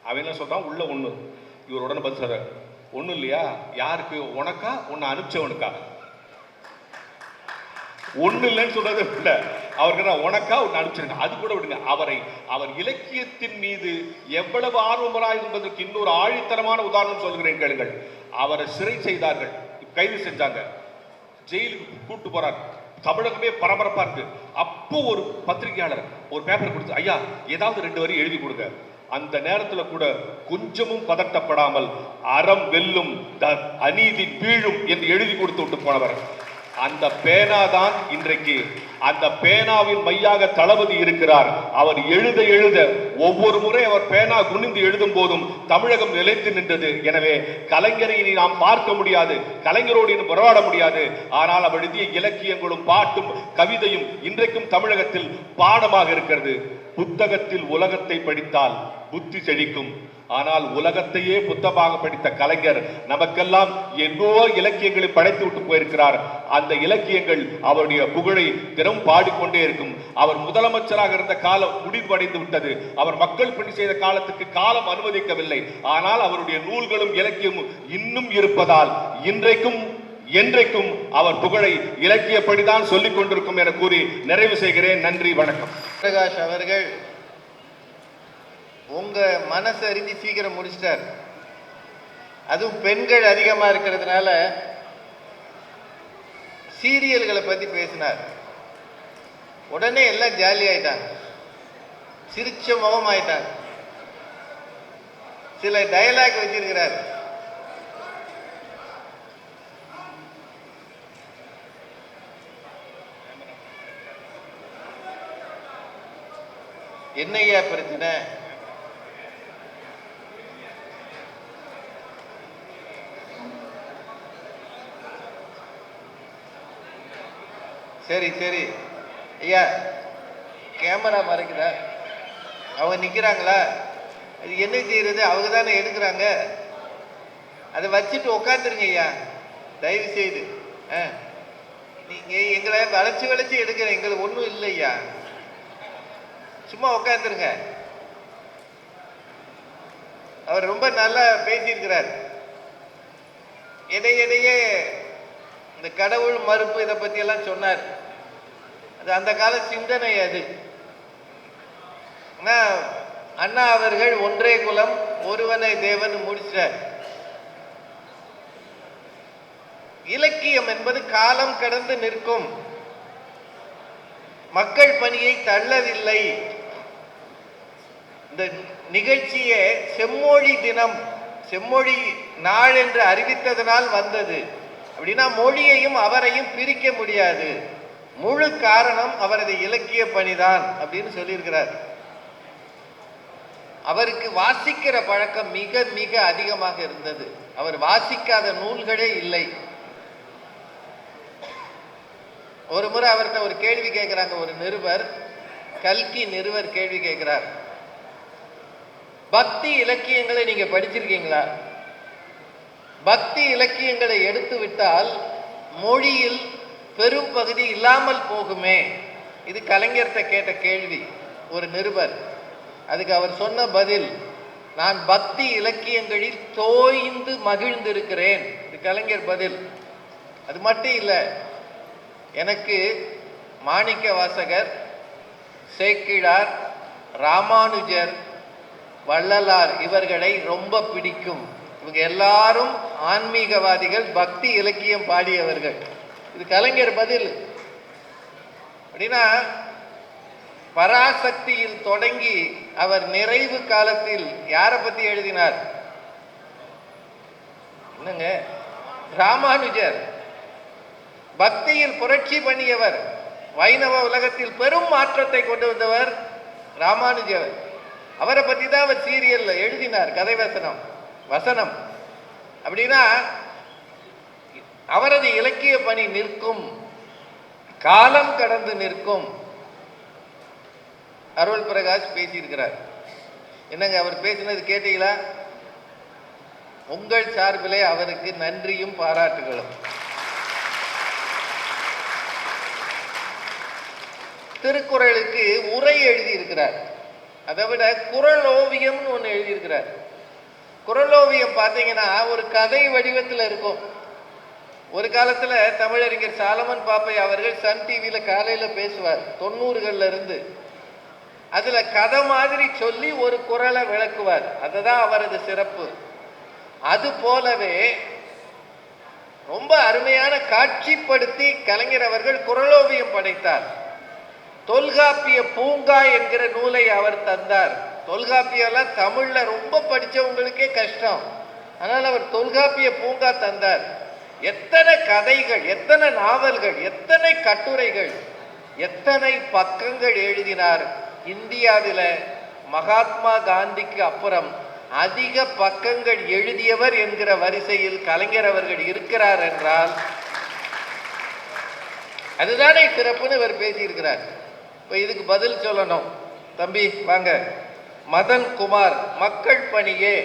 அவன் என்ன சொல்றான், உள்ள ஒன்று. இவர் உடனே பதில் சொல்றாரு, ஒன்றும் இல்லையா? யாருக்கு? உனக்கா? உன்னை அனுப்பிச்சவனுக்கா? ஒண்ணு இல்லைன்னு சொல்றது இல்ல, அவருக்கு உனக்கா ஒன்று அனுப்பிச்சிருங்க. அது கூட விடுங்க. அவர் இலக்கியத்தின் மீது எவ்வளவு ஆர்வமராக என்பதற்கு இன்னொரு ஆழித்தரமான உதாரணம் சொல்கிறேன் கேளுங்கள். அவரை சிறை செய்தார்கள், கைது செஞ்சாங்க, ஜெயிலுக்கு கூட்டு போறார். தமிழகமே பரபரப்பா இருக்கு. அப்போ ஒரு பத்திரிகையாளர் ஒரு பேப்பர் கொடுத்து, ஐயா ஏதாவது 2 வரி எழுதி கொடுங்க. அந்த நேரத்தில் கூட கொஞ்சமும் பதட்டப்படாமல் அறம் வெல்லும் அநீதி வீழும் என்று எழுதி கொடுத்து விட்டு போனவர். அந்த பேனா தான் இன்றைக்கு, அந்த பேனாவின் மையாக தளபதி இருக்கிறார். அவர் எழுத எழுத ஒவ்வொரு முறை அவர் பேனா குனிந்து எழுதும் போதும் தமிழகம் நிலைத்து நின்றது. எனவே கலைஞரை நாம் பார்க்க முடியாது, கலைஞரோடு உறவாட முடியாது. ஆனால் அவர் எழுதிய இலக்கியங்களும் பாட்டும் கவிதையும் இன்றைக்கும் தமிழகத்தில் பாடமாக இருக்கிறது. புத்தகத்தில் உலகத்தை படித்தால் புத்தி செழிக்கும், ஆனால் உலகத்தையே புத்தகமாக படித்த கலைஞர் நமக்கெல்லாம் எங்கோ இலக்கியங்களை படைத்து விட்டு போயிருக்கிறார். அந்த இலக்கியங்கள் அவருடைய புகழை தினம் பாடிக்கொண்டே இருக்கும். அவர் முதலமைச்சராக இருந்த காலம் முடிவடைந்து விட்டது. அவர் மக்கள் பணி செய்த காலத்துக்கு காலம் அனுமதிக்கவில்லை. ஆனால் அவருடைய நூல்களும் இலக்கியமும் இன்னும் இருப்பதால் இன்றைக்கும் என்றைக்கும் அவர் புகழை இலக்கியப்படிதான் சொல்லிக் கொண்டிருக்கும் என கூறி நிறைவு செய்கிறேன். நன்றி, வணக்கம்.
பிரகாஷ் அவர்கள் உங்க மனசு அறிஞ்சு சீக்கிரம் முடிச்சிட்டார். அதுவும் பெண்கள் அதிகமா இருக்கிறதுனால சீரியல்களை பத்தி பேசினார். உடனே எல்லாம் ஜாலி ஆயிட்டாங்க, சிரிச்ச முகம் ஆயிட்டாங்க. சில டயலாக் வச்சிருக்கிறார். என்னையா பிரச்சனை? சரி சரி ஐயா, கேமரா மறைக்குதா? அவங்க நிற்கிறாங்களா? அது என்ன செய்யறது? அவங்க தானே எடுக்கிறாங்க. அதை வச்சுட்டு உட்காந்துருங்க ஐயா, தயவு செய்து. நீங்கள் எங்களை வளைச்சி வளைச்சி எடுக்கிற எங்களுக்கு ஒன்றும் இல்லையா, சும்மா உட்காந்துருங்க. அவர் ரொம்ப நல்லா பேசியிருக்கிறார். இடையிடையே இந்த கடவுள் மறுப்பு இதை பத்தி எல்லாம் சொன்னார். அது அந்த கால சிந்தனை. அது அண்ணா அவர்கள் ஒன்றே குலம் ஒருவனை தேவன் முடிச்சார். இலக்கியம் என்பது காலம் கடந்து நிற்கும், மக்கள் பணியை தள்ளவில்லை. இந்த நிகழ்ச்சியே செம்மொழி தினம், செம்மொழி நாள் என்று அறிவித்ததனால் வந்தது. அப்படின்னா மொழியையும் அவரையும் பிரிக்க முடியாது. முழு காரணம் அவரது இலக்கிய பணிதான் அப்படின்னு சொல்லியிருக்கிறார். அவருக்கு வாசிக்கிற பழக்கம் மிக மிக அதிகமாக இருந்தது. அவர் வாசிக்காத நூல்களே இல்லை. ஒரு முறை அவர்கிட்ட ஒரு கேள்வி கேட்கிறாங்க, ஒரு நிருபர், கல்கி நிருபர் கேள்வி கேட்கிறார். பக்தி இலக்கியங்களை நீங்க படிச்சிருக்கீங்களா? பக்தி இலக்கியங்களை எடுத்து விட்டால் மொழியில் பெரும் பகுதி இல்லாமல் போகுமே. இது கலைஞர்கிட்ட கேட்ட கேள்வி ஒரு நிருபர். அதுக்கு அவர் சொன்ன பதில், நான் பக்தி இலக்கியங்களில் தோய்ந்து மகிழ்ந்திருக்கிறேன். இது கலைஞர் பதில். அது மட்டும் இல்லை, எனக்கு மாணிக்க வாசகர், சேக்கிழார், ராமானுஜர், வள்ளலார் இவர்களை ரொம்ப பிடிக்கும். இவங்க எல்லாரும் ஆன்மீகவாதிகள், பக்தி இலக்கியம் பாடியவர்கள். இது கலைஞர் பதில். அப்படின்னா பராசக்தியில் தொடங்கி அவர் நிறைவு காலத்தில் யாரை பத்தி எழுதினார்? என்னங்க, ராமானுஜர். பக்தியில் புரட்சி பண்ணியவர், வைணவ உலகத்தில் பெரும் மாற்றத்தை கொண்டு வந்தவர் ராமானுஜர். அவரை பத்தி தான் அவர் சீரியல்ல எழுதினார், கதை வசனம். அப்படின்னா அவரது இலக்கிய பணி நிற்கும், காலம் கடந்து நிற்கும். அருள் பிரகாஷ் பேசியிருக்கிறார். என்னங்க அவர் பேசினது கேட்டீங்களா? உங்கள் சார்பிலே அவருக்கு நன்றியும் பாராட்டுகளும். திருக்குறளுக்கு உரை எழுதியிருக்கிறார். அதை விட குறளோவியம்னு ஒன்று எழுதியிருக்கிறார். குறளோவியம் பார்த்தீங்கன்னா ஒரு கதை வடிவத்தில் இருக்கும். ஒரு காலத்தில் தமிழறிஞர் சாலமன் பாப்பை அவர்கள் சன் டிவியில் காலையில் பேசுவார், 90களில் இருந்து. அதில் கதை மாதிரி சொல்லி ஒரு குறளை விளக்குவார். அதுதான் அவரது சிறப்பு. அது போலவே ரொம்ப அருமையான காட்சிப்படுத்தி கலைஞர் அவர்கள் குறளோவியம் படைத்தார். தொல்காப்பிய பூங்கா என்கிற நூலை அவர் தந்தார். தொல்காப்பியெல்லாம் தமிழ்ல ரொம்ப படித்தவங்களுக்கே கஷ்டம். ஆனால் அவர் தொல்காப்பிய பூங்கா தந்தார். எத்தனை கதைகள், எத்தனை நாவல்கள், எத்தனை கட்டுரைகள், எத்தனை பக்கங்கள் எழுதினார். இந்தியாவில் மகாத்மா காந்திக்கு அப்புறம் அதிக பக்கங்கள் எழுதியவர் என்கிற வரிசையில் கலைஞர் அவர்கள் இருக்கிறார் என்றால் அதுதானே சிறப்புன்னு இவர் பேசியிருக்கிறார். இப்போ இதுக்கு பதில் சொல்லணும். தம்பி வாங்க. மதன் குமார், மக்கள் பணியே.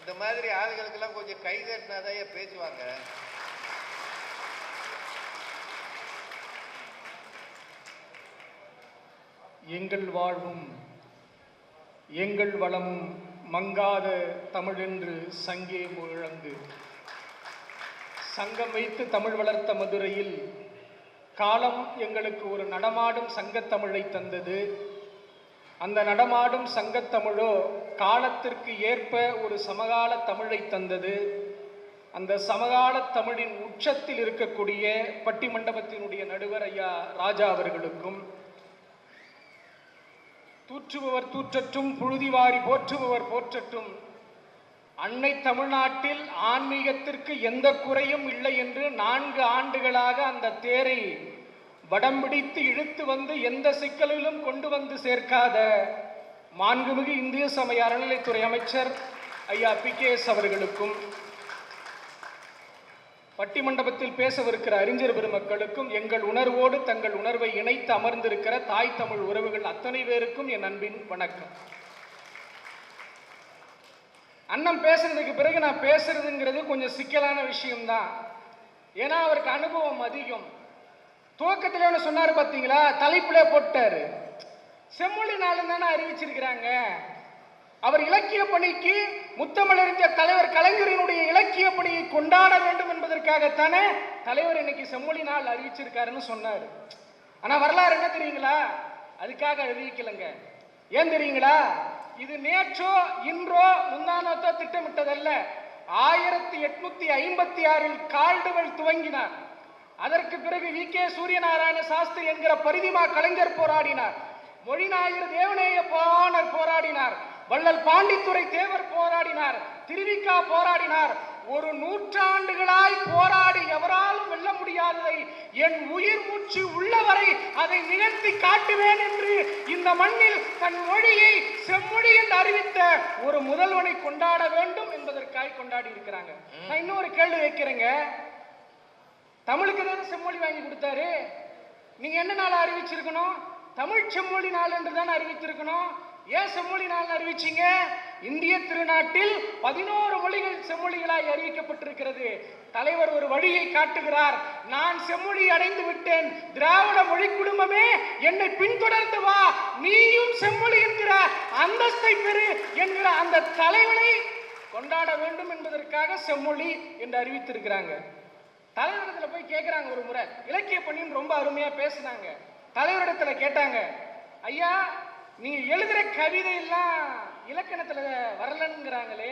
இந்த மாதிரி ஆளுகளுக்கெல்லாம் கொஞ்சம் கை தட்டினாதான் பேசுவாங்க.
எங்கள் வாழ்வும் எங்கள் வளமும் மங்காத தமிழென்று சங்கே முழங்கு. சங்கம் வைத்து தமிழ் வளர்த்த மதுரையில் காலம் எங்களுக்கு ஒரு நடமாடும் சங்கத்தமிழை தந்தது. அந்த நடமாடும் சங்கத்தமிழோ காலத்திற்கு ஏற்ப ஒரு சமகால தமிழை தந்தது. அந்த சமகால தமிழின் உச்சத்தில் இருக்கக்கூடிய பட்டிமண்டபத்தினுடைய நடுவர் ஐயா ராஜா அவர்களுக்கும், தூற்றுபவர் தூற்றட்டும், புழுதிவாரி போற்றுபவர் போற்றட்டும், அன்னை தமிழ்நாட்டில் ஆன்மீகத்திற்கு எந்த குறையும் இல்லை என்று 4 ஆண்டுகளாக அந்த தேரை வடம்பிடித்து இழுத்து வந்து எந்த சிக்கலிலும் கொண்டு வந்து சேர்க்காத மாண்புமிகு இந்திய சமய அறநிலைத்துறை அமைச்சர் ஐயா PKS அவர்களுக்கும், பட்டிமண்டபத்தில் பேசவிருக்கிற அறிஞர் பெருமக்களுக்கும், எங்கள் உணர்வோடு தங்கள் உணர்வை இணைத்து அமர்ந்திருக்கிற தாய் தமிழ் உறவுகள் அத்தனை பேருக்கும் என் அன்பின் வணக்கம். அண்ணன் பேசுறதுக்கு பிறகு நான் பேசுறதுங்கிறது கொஞ்சம் சிக்கலான விஷயம்தான். ஏன்னா அவருக்கு அனுபவம் அதிகம். துவக்கத்தில் ஒன்று சொன்னார் பார்த்தீங்களா, தலைப்புல போட்டாரு, செம்மொழி நாள் தானே அறிவிச்சிருக்கிறாங்க. அவர் இலக்கிய பணிக்கு, முத்தமிழறிஞர் தலைவர் கலைஞரினுடைய இலக்கிய பணியை கொண்டாட வேண்டும் என்பதற்காகத்தானே தலைவர் இன்னைக்கு செம்மொழி நாள் அறிவிச்சிருக்காருன்னு சொன்னார். ஆனா வரலாறு என்ன தெரியுங்களா? அதுக்காக அறிவிக்கலைங்க. ஏன் தெரியுங்களா? இது நேற்றோ இன்றோ முந்தானத்தோ திட்டமிட்டதல்ல. 1856 கால்டுவெல் துவங்கினார். அதற்கு பிறகு VK சூரியநாராயண சாஸ்திரி என்கிற பரிதிமா கலைஞர் போராடினார். மொழிநாயகர் தேவநேய பாவாணர் போராடினார். வள்ளல் பாண்டித்துரை தேவர் போராடினார். திருவிக்கா போராடினார். ஒரு நூற்றாண்டுகளாய் போராடி எவராலும் வெல்ல முடியாததை என் உயிர் மூச்சு உள்ளவரை அதை நிகழ்த்தி காட்டுவேன் என்று இந்த மண்ணில் தன் மொழியை செம்மொழி என்று அறிவித்த ஒரு முதல்வனை கொண்டாட வேண்டும் என்பதற்காக கொண்டாடி இருக்கிறாங்க. நான் இன்னொரு கேள்வி வைக்கிறேங்க. தமிழுக்கு தானே செம்மொழி வாங்கி கொடுத்தாரு. நீங்க என்ன நாள் அறிவிச்சிருக்கணும்? தமிழ் செம்மொழி நாள் என்று தான் அறிவித்திருக்கணும். ஏன் செம்மொழி நாள் அறிவிச்சீங்க? இந்திய திருநாட்டில் 11 மொழிகள் செம்மொழிகளாய் அறிவிக்கப்பட்டிருக்கிறது. தலைவர் ஒரு வழியை காட்டுகிறார். நான் செம்மொழி அடைந்து விட்டேன், திராவிட மொழி குடும்பமே என்னை பின்தொடர்ந்து வா, நீயும் செம்மொழி என்கிற அந்தஸ்தை பெறு என்கிற அந்த தலைவனை கொண்டாட வேண்டும் என்பதற்காக செம்மொழி என்று அறிவித்திருக்கிறாங்க. தலைவரிடத்துல போய் கேட்கிறாங்க. ஒரு முறை இலக்கிய பணின்னு ரொம்ப அருமையா பேசினாங்க. தலைவரிடத்துல கேட்டாங்க, ஐயா நீங்க எழுதுற கவிதை எல்லாம் இலக்கணத்துல வரலங்கிறாங்களே,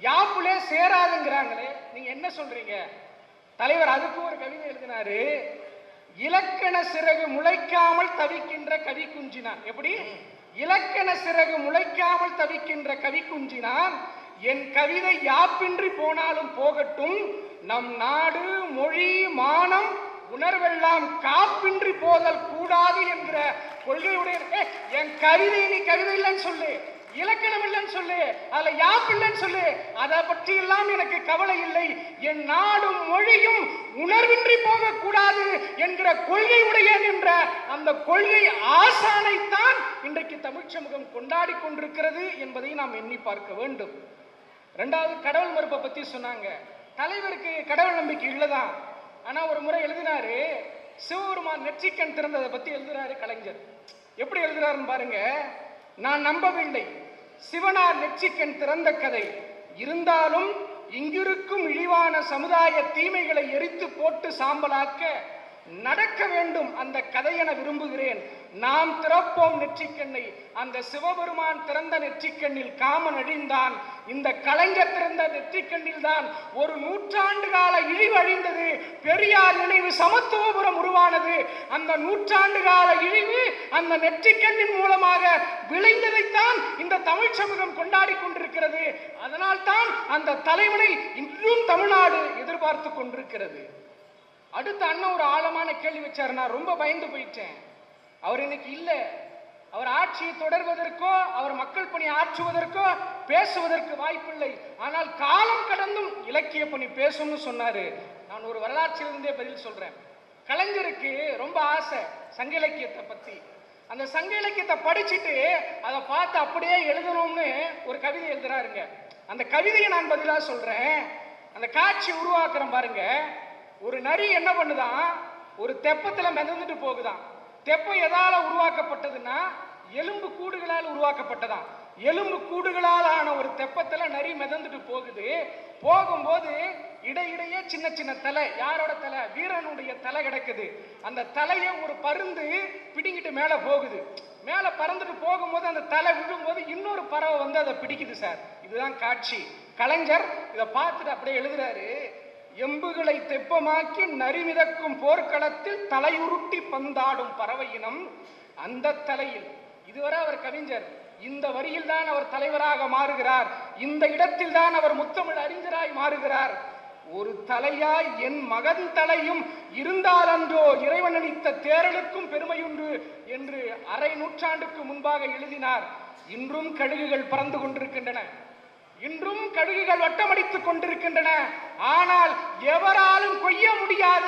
யாப்புலே சேராதுங்கிறாங்களே, நீங்க என்ன சொல்றீங்க? தலைவர் அதுக்கு ஒரு கவிதை எழுதினாரு. இலக்கண சிறகு முளைக்காமல் தவிக்கின்ற கவி குஞ்சினான். எப்படி? இலக்கண சிறகு முளைக்காமல் தவிக்கின்ற கவி குஞ்சினான், என் கவிதை யாப்பின்றி போனாலும் போகட்டும், நம் நாடு மொழி மானம் உணர்வெல்லாம் காப்பின்றி போதல் கூடாது என்கிற கொள்கையுடைய என் கவிதை நீ கவிதை இல்லைன்னு சொல்லு, இலக்கணம் இல்லைன்னு சொல்லு, அதுல யாப்பு இல்லைன்னு சொல்லு, அதை பற்றி எல்லாம் எனக்கு கவலை இல்லை, என் நாடும் மொழியும் உணர்வின்றி போக கூடாது என்கிற கொள்கை உடையன் என்ற அந்த கொள்கை ஆசானைத்தான் இன்றைக்கு தமிழ் சமூகம் கொண்டாடி கொண்டிருக்கிறது என்பதை நாம் எண்ணி பார்க்க வேண்டும். ரெண்டாவது, கடவுள் மறுப்பை பத்தி சொன்னாங்க. தலைவருக்கு கடவுள் நம்பிக்கை இல்லதான். ஆனா ஒரு முறை எழுதினாரு, சிவபெருமான் நெற்றிக்கண் திறந்ததை பத்தி எழுதுறாரு கலைஞர். எப்படி எழுதுறாருன்னு பாருங்க. நான் நம்பவில்லை சிவனார் நெற்றிக்கண் திறந்த கதை, இருந்தாலும் இங்கிருக்கும் இழிவான சமுதாய தீமைகளை எரித்து போட்டு சாம்பலாக்க நடக்க வேண்டும் அந்த கதையென விரும்புகிறேன். நாம் திறப்போம் நெற்றிக்கண்ணை, அந்த சிவபெருமான் திறந்த நெற்றிக்கண்ணில் காமன் அழிந்தான், இந்த கலைஞர் திறந்த நெற்றிக்கண்ணில் தான் ஒரு 100 ஆண்டு கால இழிவு அழிந்தது, பெரியார் நினைவு சமத்துவபுரம் உருவானது. அந்த 100 ஆண்டு கால இழிவு அந்த நெற்றிக்கண்ணின் மூலமாக விளைந்ததைத்தான் இந்த தமிழ் சமூகம் கொண்டாடி கொண்டிருக்கிறது. அதனால் தான் அந்த தலைவனை இன்றும் தமிழ்நாடு எதிர்பார்த்து கொண்டிருக்கிறது. அடுத்த அண்ணன் ஒரு ஆழமான கேள்வி வச்சாரு. நான் ரொம்ப பயந்து போயிட்டேன். அவர் இன்னைக்கு இல்ல. அவர் ஆட்சியை தொடர்வதற்கோ அவர் மக்கள் பணி ஆற்றுவதற்கோ பேசுவதற்கு வாய்ப்பில்லை. ஆனால் காலம் கடந்தும் இலக்கிய பணி பேசும்னு சொன்னாரு. நான் ஒரு வரலாற்றிலிருந்தே பதில் சொல்றேன். கலைஞருக்கு ரொம்ப ஆசை சங்க இலக்கியத்தை பத்தி. அந்த சங்க இலக்கியத்தை படிச்சுட்டு அதை பார்த்து அப்படியே எழுதணும்னு ஒரு கவிதை எழுதுறாருங்க. அந்த கவிதையை நான் பதிலா சொல்றேன். அந்த காட்சி உருவாக்குறேன் பாருங்க. ஒரு நரி என்ன பண்ணுதான், ஒரு தெப்பத்துல மிதந்துட்டு போகுதான். தெப்பம் எதால உருவாக்கப்பட்டதுன்னா எலும்பு கூடுகளால் உருவாக்கப்பட்டதான். எலும்பு கூடுகளால் ஆன ஒரு தெப்பத்துல நரி மிதந்துட்டு போகுது. போகும்போது இடையிடையே சின்ன சின்ன தலை, யாரோட தலை? வீரனுடைய தலை கிடக்குது. அந்த தலையை ஒரு பருந்து பிடிங்கிட்டு மேல போகுது. மேல பறந்துட்டு போகும்போது அந்த தலை விழும்போது இன்னொரு பறவை வந்து அதை பிடிக்குது. சார், இதுதான் காட்சி. கலைஞர் இதை பார்த்துட்டு அப்படியே எழுதுறாரு. எம்புகளை தெப்பமாக்கி நரிமிதக்கும் போர்க்களத்தில் தலையுருட்டி பந்தாடும் பறவையினம் அந்த தலையில். இதுவரை அவர் கவிஞர். இந்த வரியில் தான் அவர் தலைவராக மாறுகிறார். இந்த இடத்தில் தான் அவர் முத்தமிழ் அறிஞராய் மாறுகிறார். ஒரு தலையாய் என் மகன் தலையும் இருந்தாலன்றோ இறைவன் அளித்த தேரலுக்கும் பெருமையுண்டு என்று 1/2 நூற்றாண்டுக்கு முன்பாக எழுதினார். இன்றும் கழுகுகள் பறந்து கொண்டிருக்கின்றன, இன்றும் கழுகுகள் வட்டமடித்துக் கொண்டிருக்கின்றன. ஆனால் எவராலும் கொய்ய முடியாத,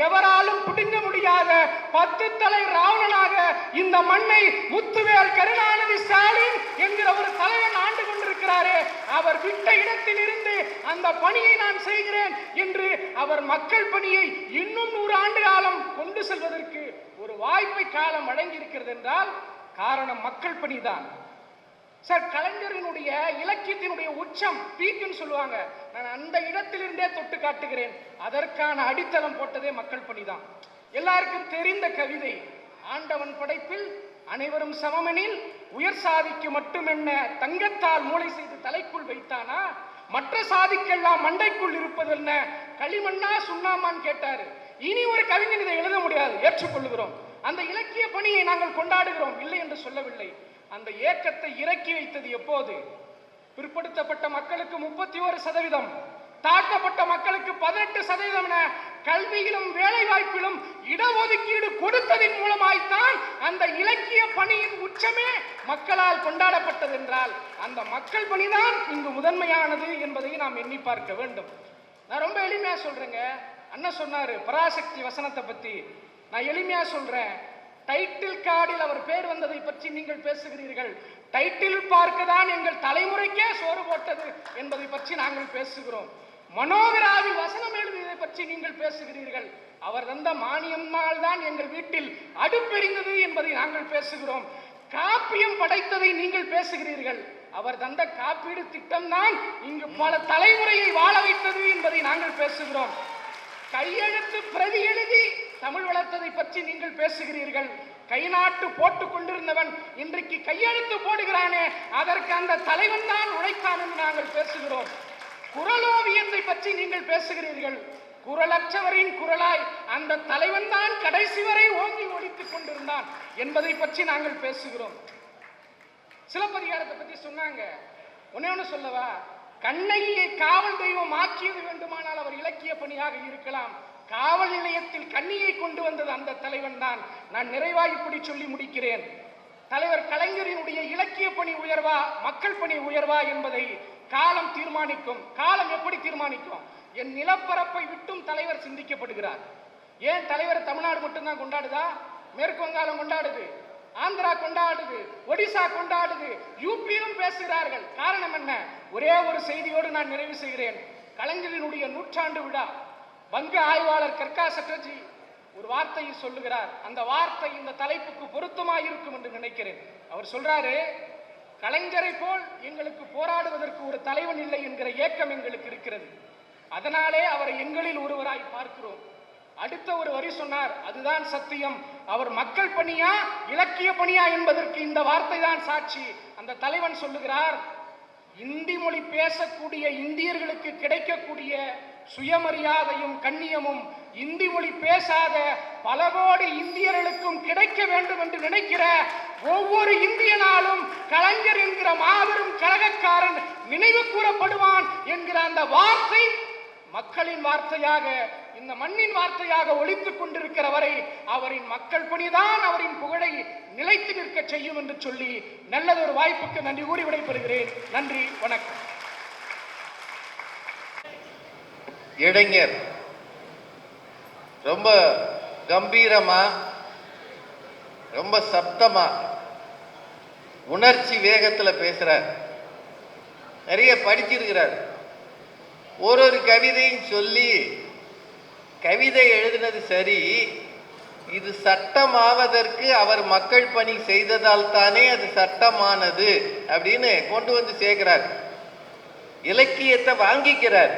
எவராலும் பிடுங்க முடியாத 10 தலை ராவணனாக இந்த மண்ணை முத்துவேல் கருணாநிதி ஸ்டாலின் என்கிற ஒரு தலைவன் ஆண்டு கொண்டிருக்கிறாரே, அவர் விட்ட இடத்தில் இருந்து அந்த பணியை நான் செய்கிறேன் என்று அவர் மக்கள் பணியை இன்னும் 100 ஆண்டு காலம் கொண்டு செல்வதற்கு ஒரு வாய்ப்பை காலம் வழங்கியிருக்கிறது என்றால் காரணம் மக்கள் பணிதான். சார், கலைஞரினுடைய இலக்கியத்தினுடைய உச்சம் பீக்குன்னு சொல்லுவாங்க. நான் அந்த இடத்திலிருந்தே தொட்டு காட்டுகிறேன். அதற்கான அடித்தளம் போட்டதே மக்கள் பணிதான். எல்லாருக்கும் தெரிந்த கவிதை, ஆண்டவன் படைப்பில் அனைவரும் சமமெனில் உயர் சாதிக்கு மட்டுமென்ன தங்கத்தால் மூளை செய்து தலைக்குள் வைத்தானா, மற்ற சாதிக்கெல்லாம் மண்டைக்குள் இருப்பது என்ன, களிமண்ணா சுண்ணாமான்னு கேட்டாரு. இனி ஒரு கவிஞன் இதை எழுத முடியாது, ஏற்றுக்கொள்ளுகிறோம். அந்த இலக்கிய பணியை நாங்கள் கொண்டாடுகிறோம், இல்லை என்று சொல்லவில்லை. அந்த ஏக்கத்தை இறக்கி வைத்தது எப்போது? பிற்படுத்தப்பட்ட மக்களுக்கு 31%, தாழ்த்தப்பட்ட மக்களுக்கு 18% என கல்வியிலும் வேலை வாய்ப்பிலும் இடஒதுக்கீடு கொடுத்ததின் மூலமாய்த்தான் அந்த இலக்கிய பணியின் உச்சமே மக்களால் கொண்டாடப்பட்டது என்றால் அந்த மக்கள் பணிதான் இங்கு முதன்மையானது என்பதை நாம் எண்ணி பார்க்க வேண்டும். நான் ரொம்ப எளிமையா சொல்றேங்க. அண்ணன் சொன்னாரு பராசக்தி வசனத்தை பத்தி. நான் எளிமையா சொல்றேன். டைட்டில் கார்டில் அவர் பேர் வந்ததை பற்றி நீங்கள் பேசுகிறீர்கள். டைட்டில் பார்க்க தான் எங்கள் தலைமுறைக்கே சோறு போட்டது என்பதை பற்றி நாங்கள் பேசுகிறோம். மனோகராவில் வசனம் எழுதியதை பற்றி நீங்கள் பேசுகிறீர்கள். அவர் தந்த மானியம்னால் தான் எங்கள் வீட்டில் அடுப்பெரிந்தது என்பதை நாங்கள் பேசுகிறோம். காப்பியம் படைத்ததை நீங்கள் பேசுகிறீர்கள். அவர் தந்த காப்பீடு திட்டம் தான் இங்கு பல தலைமுறையை வாழ வைத்தது என்பதை நாங்கள் பேசுகிறோம். கையெழுத்து பிரதி எழுதி தமிழ் வளர்த்ததை பற்றி நீங்கள் பேசுகிறீர்கள். கை நாட்டு போட்டுக் கொண்டிருந்தவன் இன்றைக்கு கையெழுத்து போடுகிறானே, அதற்கு அந்த தலைவன் தான் உழைத்தான் என்று நாங்கள் பேசுகிறோம். குரலோவியத்தை பற்றி நீங்கள் பேசுகிறீர்கள். குரலற்றவரின் குரலாய் அந்த தலைவன் தான் கடைசி வரை ஓங்கி ஒழித்துக் கொண்டிருந்தான் என்பதை பற்றி நாங்கள் பேசுகிறோம். சிலப்பதிகாரத்தை பற்றி சொன்னாங்க. ஒன்னு சொல்லவா, கண்ணகியை காவல் தெய்வம் ஆக்கியது வேண்டுமானால் அவர் இலக்கிய பணியாக இருக்கலாம். காவல் நிலையத்தில் கண்ணியை கொண்டு வந்தது அந்த தலைவன் தான். நான் நிறைவாக இப்படி சொல்லி முடிக்கிறேன். தலைவர் கலைஞரினுடைய இலக்கிய பணி உயர்வா மக்கள் பணி உயர்வா என்பதை காலம் தீர்மானிக்கும். காலம் எப்படி தீர்மானிக்கும்? என் நிலப்பரப்பை விட்டும் தலைவர் சிந்திக்கப்படுகிறார். ஏன் தலைவர் தமிழ்நாடு மட்டும்தான் கொண்டாடுதா? மேற்கு வங்காளம் கொண்டாடுது, ஆந்திரா கொண்டாடுது, ஒடிசா கொண்டாடுது, யூபியிலும் பேசுகிறார்கள். காரணம் என்ன? ஒரே ஒரு செய்தியோடு நான் நிறைவு செய்கிறேன். கலைஞரினுடைய 100ஆண்டு விழா. வங்க ஆய்வாளர் கர்கா சட்டர்ஜி ஒரு வார்த்தையை சொல்லுகிறார். அந்த வார்த்தை இந்த தலைப்புக்கு பொருத்தமாக இருக்கும் என்று நினைக்கிறேன். அவர் சொல்றாரு, கலைஞரை போல் எங்களுக்கு போராடுவதற்கு ஒரு தலைவன் இல்லை என்கிற ஏக்கம் எங்களுக்கு இருக்கிறது. அதனாலே அவரை எங்களில் ஒருவராய் பார்க்கிறோம். அடுத்த ஒரு வரி சொன்னார், அதுதான் சத்தியம். அவர் மக்கள் பணியா இலக்கிய பணியா என்பதற்கு இந்த வார்த்தை தான் சாட்சி. அந்த தலைவன் சொல்லுகிறார், இந்தி மொழி பேசக்கூடிய இந்தியர்களுக்கு கிடைக்கக்கூடிய சுயமரியாதையும் கண்ணியமும் இந்தி மொழி பேசாத பல கோடி இந்தியர்களுக்கும் கிடைக்க வேண்டும் என்று நினைக்கிற ஒவ்வொரு இந்தியனாலும் கலைஞர் என்கிற மாபெரும் கழகக்காரன் நினைவு கூறப்படுவான் என்கிற அந்த வார்த்தை மக்களின் வார்த்தையாக, இந்த மண்ணின் வார்த்தையாக ஒலித்துக் கொண்டிருக்கிற வரை அவரின் மக்கள் பணிதான் அவரின் புகழை நிலைத்து நிற்க செய்யும் என்று சொல்லி நல்லதொரு வாய்ப்புக்கு நன்றி கூறி விடைபெறுகிறேன். நன்றி, வணக்கம்.
இளைஞர் ரொம்ப கம்பீரமா, ரொம்ப சப்தமா, உணர்ச்சி வேகத்துல பேசுறார். நிறைய படிச்சிருக்கிறார். ஒரு கவிதையும் சொல்லி கவிதை எழுதினது சரி, இது சட்டமாவதற்கு அவர் மக்கள் பணி செய்ததால் தானே அது சட்டமானது அப்படின்னு கொண்டு வந்து சேர்க்கிறார். இலக்கியத்தை வாங்கிக்கிறார்.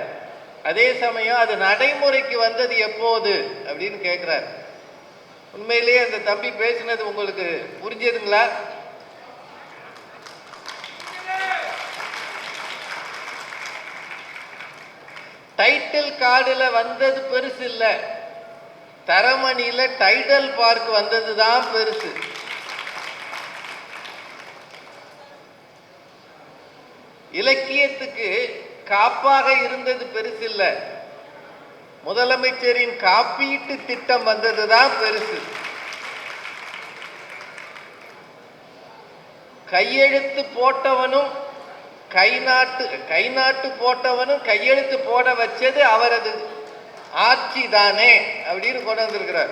அதே சமயம் அது நடைமுறைக்கு வந்தது எப்போது அப்படின்னு கேட்கிறார். உண்மையிலேயே அந்த தம்பி பேசினது உங்களுக்கு புரிஞ்சதுங்களா? டைட்டில் கார்டுல வந்தது பெருசு இல்ல, தரமணியில டைடல் பார்க் வந்தது தான் பெருசு. இலக்கியத்துக்கு காப்பாக இருந்தது பெருசு இல்ல, முதலமைச்சரின் காப்பீட்டு திட்டம் வந்ததுதான் பெருசு. கையெழுத்து போட்டவனும் கை நாட்டு போட்டவனும் கையெழுத்து போட வச்சது அவரது ஆட்சி தானே அப்படின்னு கொண்டு வந்திருக்கிறார்.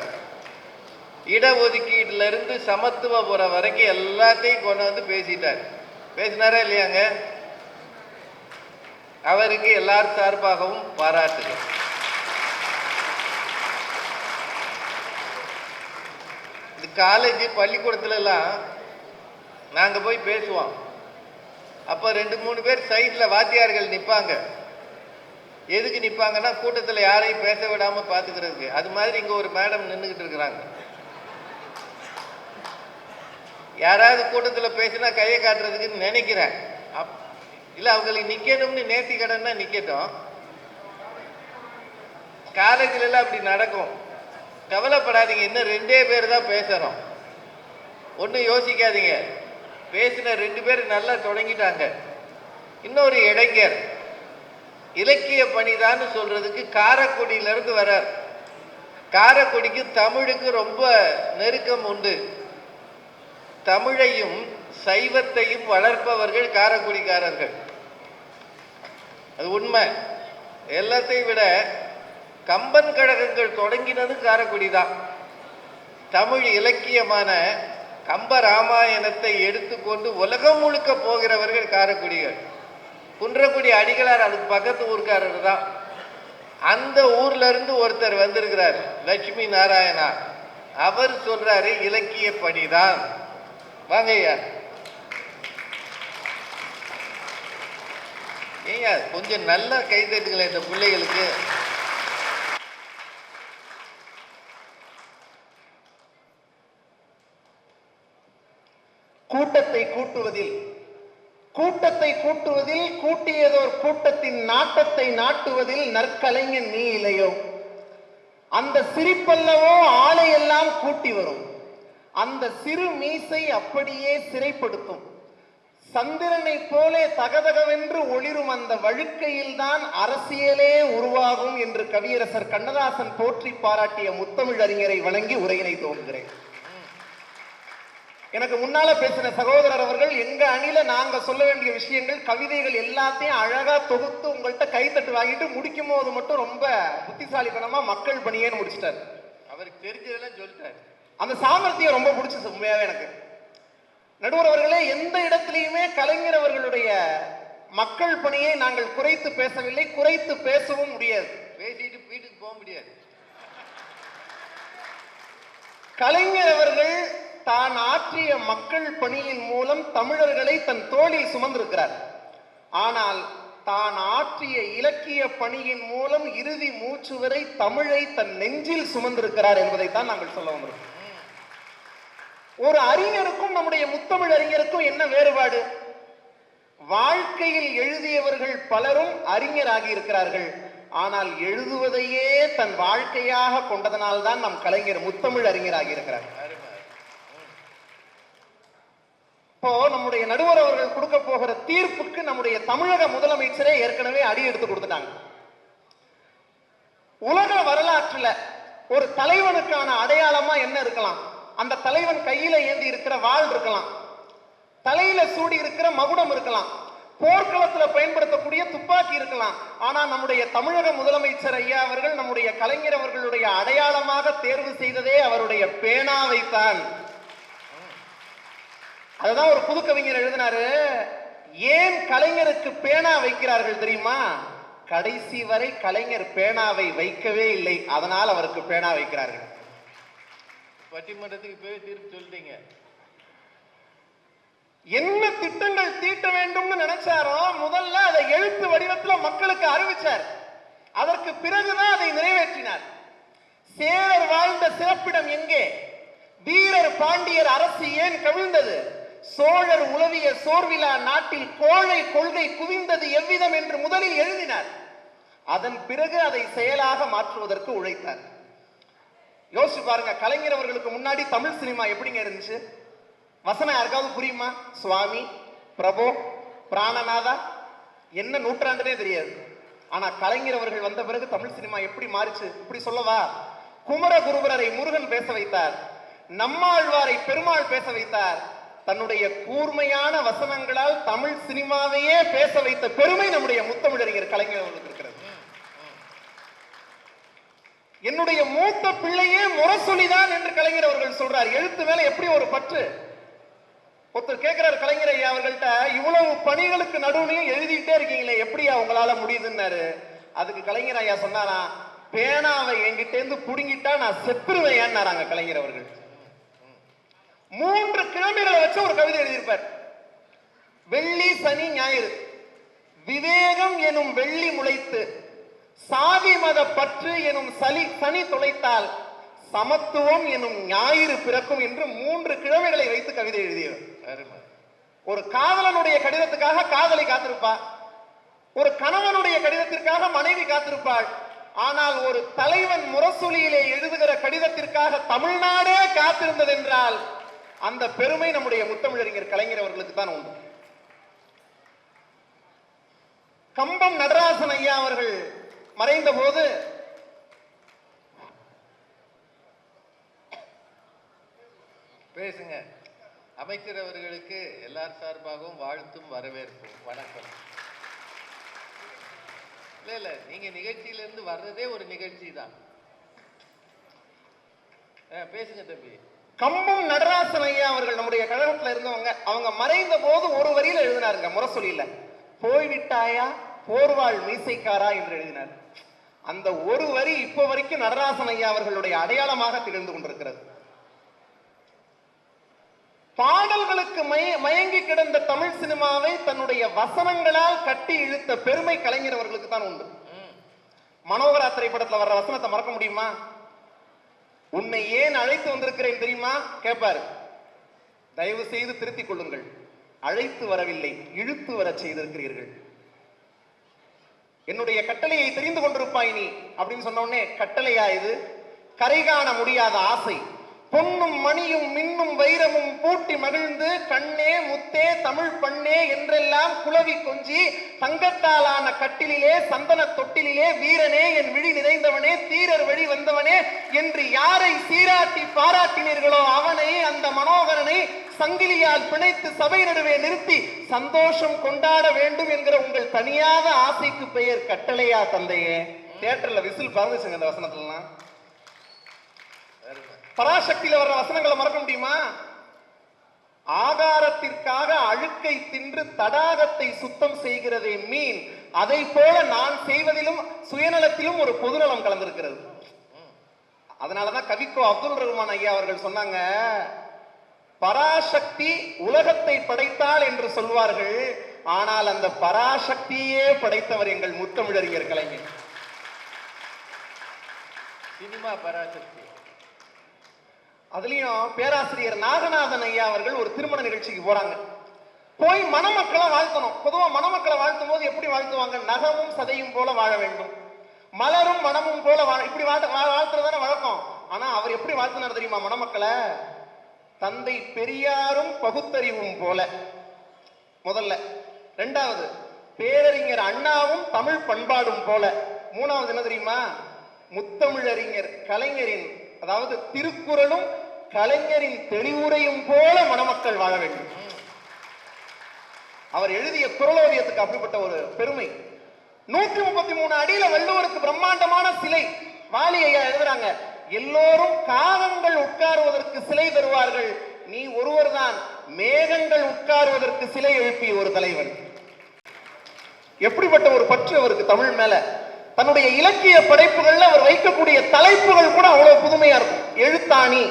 இடஒதுக்கீட்டுல இருந்து சமத்துவபுரம் வரைக்கும் எல்லாத்தையும் கொண்டு வந்து பேசிட்டார். பேசினாரா இல்லையாங்க? அவருக்கு எல்லார் சார்பாகவும் பாராட்டுகள். இது காலேஜ் பள்ளிக்கூடத்துல எல்லாம் நாங்க போய் பேசுவோம். அப்ப 2-3 பேர் சைட்ல வாத்தியார்கள் நிப்பாங்க. எதுக்கு நிப்பாங்கன்னா கூட்டத்தில் யாரையும் பேச விடாம பாத்துக்கிறதுக்கு. அது மாதிரி இங்க ஒரு மேடம் நின்றுகிட்டு இருக்கிறாங்க. யாராவது கூட்டத்தில் பேசினா கையை காட்டுறதுக்குன்னு நினைக்கிறேன். இல்ல அவங்களுக்கு நிக்கணும்னு நேர்த்தி கடன்னா நிக்கட்டும். காலேஜ்ல எல்லாம் அப்படி நடக்கும். கவலைப்படாதீங்க, இன்னும் 2 பேர் தான் பேசுறோம். ஒன்றும் யோசிக்காதீங்க. பேசின 2 பேர் நல்லா தொடங்கிட்டாங்க. இன்னொரு இளைஞர் இலக்கிய பணிதான்னு சொல்றதுக்கு காரைக்குடியிலிருந்து வர்றார். காரைக்குடிக்கு தமிழுக்கு ரொம்ப நெருக்கம் உண்டு. தமிழையும் சைவத்தையும் வளர்ப்பவர்கள் காரைக்குடிக்காரர்கள். அது உண்மை. எல்லாத்தையும் விட கம்பன் கழகங்கள் தொடங்கினது காரைக்குடி தான். தமிழ் இலக்கியமான கம்ப ராமாயணத்தை எடுத்துக்கொண்டு உலகம் முழுக்க போகிறவர்கள் காரைக்குடிகள். குன்றக்குடி அடிகளார் அதுக்கு பக்கத்து ஊர்க்காரர் தான். அந்த ஊர்ல இருந்து ஒருத்தர் வந்திருக்கிறார், லட்சுமி நாராயணா. அவர் சொல்றாரு இலக்கிய பணிதான். வாங்க ஐயா. ஏங்க கொஞ்சம் நல்லா கைதட்டுங்களேன் இந்த பிள்ளைகளுக்கு.
கூட்டத்தை கூட்டுவதில் கூட்டியதோர் கூட்டத்தின் நாட்டத்தை நாட்டுவதில் நற்கலைஞன் நீ இல்லையோ. அந்த சிரிப்பல்லவோ ஆளையெல்லாம் கூட்டி வரும். அந்த சிறு மீசை அப்படியே சிறைப்படுத்தும். சந்திரனை போலே தகதகவென்று ஒளிரும் அந்த வழுக்கையில்தான் அரசியலே உருவாகும் என்று கவியரசர் கண்ணதாசன் போற்றி பாராட்டிய முத்தமிழ் அறிஞரை வணங்கி உரையினை துவங்குகிறேன். எனக்கு முன்னால பேசின சகோதரர் அவர்கள் எங்க அணில நாங்க சொல்ல வேண்டிய விஷயங்கள், கவிதைகள் எல்லாத்தையும் அழகா தொகுத்து உங்கள்கிட்ட கைத்தட்டு வாங்கிட்டு முடிக்கும் போது மட்டும் ரொம்ப புத்திசாலித்தனமா மக்கள் பணியேன்னு முடிச்சிட்டாரு.
அவருக்கு தெரிஞ்சதெல்லாம் சொல்லிட்டாரு.
அந்த சாமர்த்தியம் ரொம்ப பிடிச்சது உண்மையாவே எனக்கு. நடுவர் அவர்களே, எந்த இடத்திலையுமே கலைஞர் அவர்களுடைய மக்கள் பணியை நாங்கள் குறைத்து பேசவில்லை, குறைத்து பேசவும் முடியாது.
பேசிட்டு வீட்டுக்கு போக முடியாது.
கலைஞர் அவர்கள் தான் ஆற்றிய மக்கள் பணியின் மூலம் தமிழர்களை தன் தோளில் சுமந்திருக்கிறார். ஆனால் தான் ஆற்றிய இலக்கிய பணியின் மூலம் இறுதி மூச்சு வரை தமிழை தன் நெஞ்சில் சுமந்திருக்கிறார் என்பதைத்தான் நாங்கள் சொல்ல வந்தோம். ஒரு அறிஞருக்கும் நம்முடைய முத்தமிழ் அறிஞருக்கும் என்ன வேறுபாடு? வாழ்க்கையில் எழுதியவர்கள் பலரும் அறிஞராகி இருக்கிறார்கள். ஆனால் எழுதுவதையே தன் வாழ்க்கையாக கொண்டதனால்தான் நம் கலைஞர் முத்தமிழ் அறிஞராகி இருக்கிறார். இப்போ நம்முடைய நடுவர் அவர்கள் கொடுக்க போகிற தீர்ப்புக்கு நம்முடைய தமிழக முதலமைச்சரே ஏற்கனவே அடி எடுத்து கொடுத்துட்டாங்க. உலக வரலாற்றுல ஒரு தலைவனுக்கான அடையாளமா என்ன இருக்கலாம்? அந்த தலைவன் கையில ஏந்தி இருக்கிற வாள் இருக்கலாம், தலையில சூடி இருக்கிற மகுடம் இருக்கலாம், போர்க்களத்துல பயன்படுத்தக்கூடிய துப்பாக்கி இருக்கலாம். ஆனா நம்முடைய தமிழக முதலமைச்சர் ஐயா அவர்கள் நம்முடைய கலைஞர் அவர்களுடைய அடையாளமாக தேர்வு செய்ததே அவருடைய பேனாவைத்தான். அதுதான் ஒரு புது கவிஞர் எழுதினாரு. ஏன் கலைஞருக்கு பேனா வைக்கிறார்கள் தெரியுமா? கடைசி வரை கலைஞர் பேனாவை வைக்கவே இல்லை, அதனால் அவருக்கு பேனா வைக்கிறார்கள்.
பட்டிமன்றத்துக்கு போய் தீர்ப்பு சொல்லிட்டீங்க.
என்ன திட்டங்கள் தீட்ட வேண்டும்னு நினைச்சாரோ முதல்ல அதை எழுத்து வடிவத்தில் மக்களுக்கு அறிவிச்சார். அதற்கு பிறகுதான் அதை நிறைவேற்றினார். சேரர் வாழ்ந்த சிறப்பிடம் எங்கே? வீரர் பாண்டியர் அரசு ஏன் கவிழ்ந்தது? சோழர் உலவிய சோர்விலா நாட்டில் கோழை கொள்கை குவிந்தது எவ்விதம் என்று முதலில் எழுதினார். அதன் பிறகு அதை செயலாக மாற்றுவதற்கு உழைத்தார். யோசிச்சு பாருங்க, கலைஞர் அவர்களுக்கு முன்னாடி தமிழ் சினிமா எப்படிங்க இருந்துச்சு? வசனம் யாருக்காவது புரியுமா? சுவாமி, பிரபு, பிராணநாதா, என்ன நூற்றாண்டுனே தெரியாது. ஆனா கலைஞர் அவர்கள் வந்த பிறகு தமிழ் சினிமா எப்படி மாறிச்சு? இப்படி சொல்லவா? குமரகுருபரரை முருகன் பேச வைத்தார், நம்மாழ்வாரை பெருமாள் பேச வைத்தார். தன்னுடைய கூர்மையான வசனங்களால் தமிழ் சினிமாவையே பேச வைத்த பெருமை நம்முடைய முத்தமிழறிஞர் கலைஞர் அவர்களுக்கு இருக்கிறது. என்னுடைய மூத்த பிள்ளையே முரசொலிதான் என்று கலைஞர் அவர்கள் சொல்றார். எழுத்து மேல எப்படி ஒரு பற்று. ஒருத்தர் கேட்கிறார் கலைஞர் ஐயா அவர்கள்ட்ட, இவ்வளவு பணிகளுக்கு நடுவுலையும் எழுதிட்டே இருக்கீங்களே, எப்படியா உங்களால முடியுதுன்னாரு. அதுக்கு கலைஞர் ஐயா சொன்னாரா, பேனாவை என்கிட்ட இருந்து புடுங்கிட்டா நான் செத்துருவேன்னாராங்க கலைஞர் அவர்கள். 3 கிழமைகளை வச்சு ஒரு கவிதை எழுதியிருப்பார். வெள்ளி சனி ஞாயிறு, விவேகம் எனும் வெள்ளி முளைத்து சாதி மத பற்று எனும் சனி தொலைத்தால் சமத்துவம் எனும் ஞாயிறு பிறக்கும் என்று 3 கிழமைகளை வைத்து கவிதை எழுதியவர். ஒரு காதலனுடைய கடிதத்துக்காக காதலை காத்திருப்பா, ஒரு கணவனுடைய கடிதத்திற்காக மனைவி காத்திருப்பாள். ஆனால் ஒரு தலைவன் முரசொலியிலே எழுதுகிற கடிதத்திற்காக தமிழ்நாடே காத்திருந்தது என்றால் அந்த பெருமை நம்முடைய முத்தமிழறிஞர் கலைஞர் அவர்களுக்கு தான் உண்டு. கம்பம் நடராசன் ஐயா அவர்கள் மறைந்த போது
பேசுங்க. அமைச்சர் அவர்களுக்கு எல்லார் சார்பாகவும் வாழ்த்தும் வரவேற்பும். வணக்கம். இல்ல நீங்க நிகழ்ச்சியிலிருந்து வர்றதே ஒரு நிகழ்ச்சி தான். பேசுங்க தம்பி.
கம்பம் நடராசன் ஐயா அவர்கள் நம்முடைய கழகத்துல இருந்தவங்க. அவங்க மறைந்த போது ஒரு வரியில எழுதினாருங்க முரசொலியில, போய்விட்டாயா போர்வாள் மீசைக்காரா என்று எழுதினார். அந்த ஒரு வரி இப்போ வரைக்கும் நடராசன் ஐயா அவர்களுடைய அடையாளமாக திகழ்ந்து கொண்டிருக்கிறது. பாடல்களுக்கு மயங்கி கிடந்த தமிழ் சினிமாவை தன்னுடைய வசனங்களால் கட்டி இழுத்த பெருமை கலைஞர் அவர்களுக்கு தான் உண்டு. மனோகரா திரைப்படத்துல வர்ற வசனத்தை மறக்க முடியுமா? உன்னை ஏன் அழைத்து வந்திருக்கிறேன் தெரியுமா கேட்பாரு. தயவு செய்து திருத்திக் கொள்ளுங்கள், அழைத்து வரவில்லை, இழுத்து வர செய்திருக்கிறீர்கள். என்னுடைய கட்டளையை தெரிந்து கொண்டிருப்பாய் நீ அப்படின்னு சொன்ன உடனே, கட்டளையா இது? கரை காண முடியாத ஆசை, பொன்னும் மணியும் மின்னும் வைரமும் பூட்டி மகிழ்ந்து கண்ணே முத்தே தமிழ் பண்ணே என்றெல்லாம் குளவி கொஞ்சி தங்கத்தாலான கட்டிலே சந்தன தொட்டிலே வீரனே என் விழி நிறைந்தவனே தீரர் வழி வந்தவனே என்று யாரை சீராட்டி பாராட்டினீர்களோ அவனை, அந்த மனோகரனை சங்கிலியால் பிணைத்து சபை நடுவே நிறுத்தி சந்தோஷம் கொண்டாட வேண்டும் என்கிற உங்கள் தனியாத ஆசைக்கு பெயர் கட்டளையா தந்தையே? தியேட்டர்ல விசில் பறந்துச்சுங்க அந்த வசனத்துலாம். பராசக்தியில வர்ற வசனங்களை மறக்க முடியுமா? ஆகாரத்திற்காக அழுக்கை தின்று தடாகத்தை சுத்தம் செய்கிறதே மீன், அதை போல நான் செய்வதிலும் சுயநலத்திலும் ஒரு பொதுநலம் கலந்திருக்கிறது. அதனாலதான் கவிக்கோ அப்துல் ரஹ்மான் ஐயா அவர்கள் சொன்னாங்க, பராசக்தி உலகத்தை படைத்தாள் என்று சொல்வார்கள், ஆனால் அந்த பராசக்தியே படைத்தவர் எங்கள் முத்தமிழறிஞர் கலைஞர்.
சினிமா பராசக்தி.
அதுலயும் பேராசிரியர் நாகநாதன் ஐயா அவர்கள் ஒரு திருமண நிகழ்ச்சிக்கு போறாங்க. போய் மணமக்களை வாழ்த்தணும். பொதுவா மணமக்களை வாழ்த்தும் போது எப்படி வாழ்த்துவாங்க? நகமும் சதையும் போல வாழ வேண்டும், மலரும் மனமும் போல இப்படி வாழ்த்துறதான வழக்கம். ஆனா அவர் எப்படி வாழ்த்தினார் தெரியுமா மணமக்களை? தந்தை பெரியாரும் பகுத்தறிவும் போல முதல்ல, இரண்டாவது பேரறிஞர் அண்ணாவும் தமிழ் பண்பாடும் போல, மூணாவது என்ன தெரியுமா? முத்தமிழறிஞர் கலைஞரின், அதாவது திருக்குறளும் கலைஞரின் தெளிவுரையும் போல மணமக்கள் வாழ வேண்டும். அவர் எழுதிய குறளோவியத்துக்கு அப்படிப்பட்ட ஒரு பெருமை. 133 அடியில வள்ளுவருக்கு பிரம்மாண்டமான சிலை. வாலி ஐயா எழுதுறாங்க, எல்லோரும் காகங்கள் உட்காருவதற்கு சிலை தருவார்கள், நீ ஒருவர் தான் மேகங்கள் உட்காருவதற்கு சிலை எழுப்பிய ஒரு தலைவன். எப்படிப்பட்ட ஒரு பற்று அவருக்கு தமிழ் மேல. தன்னுடைய இலக்கிய படைப்புகள்ல அவர் வைக்கக்கூடிய தலைப்புகள் கூட அவ்வளவு புதுமையா இருக்கும். எழுத்தாணி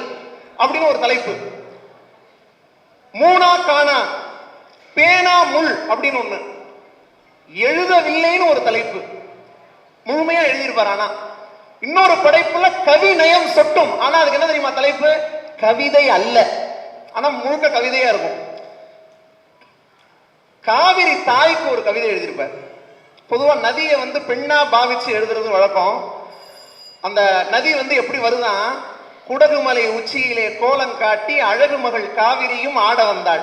அப்படின்னு ஒரு தலைப்பு, மூணா காணா, பேனா முள் அப்படின்னு ஒண்ணு, எழுதவில்லைன்னு ஒரு தலைப்பு, முழுமையா எழுதியிருப்பார். ஆனா இன்னொரு படைப்புல கவி நயம் சொட்டும், ஆனா அதுக்கு என்ன தெரியுமா தலைப்பு? கவிதை அல்ல, ஆனா முழுக்க கவிதையா இருக்கும். காவிரி தாய்க்கு ஒரு கவிதை எழுதியிருப்பார். பொதுவா நதியை பெண்ணா பாவிச்சு எழுதுறது வழக்கம். அந்த நதி எப்படி வருதான்? குடகுமலை உச்சியிலே கோலம் காட்டி அழகு மகள் காவிரியும் ஆட வந்தாள்.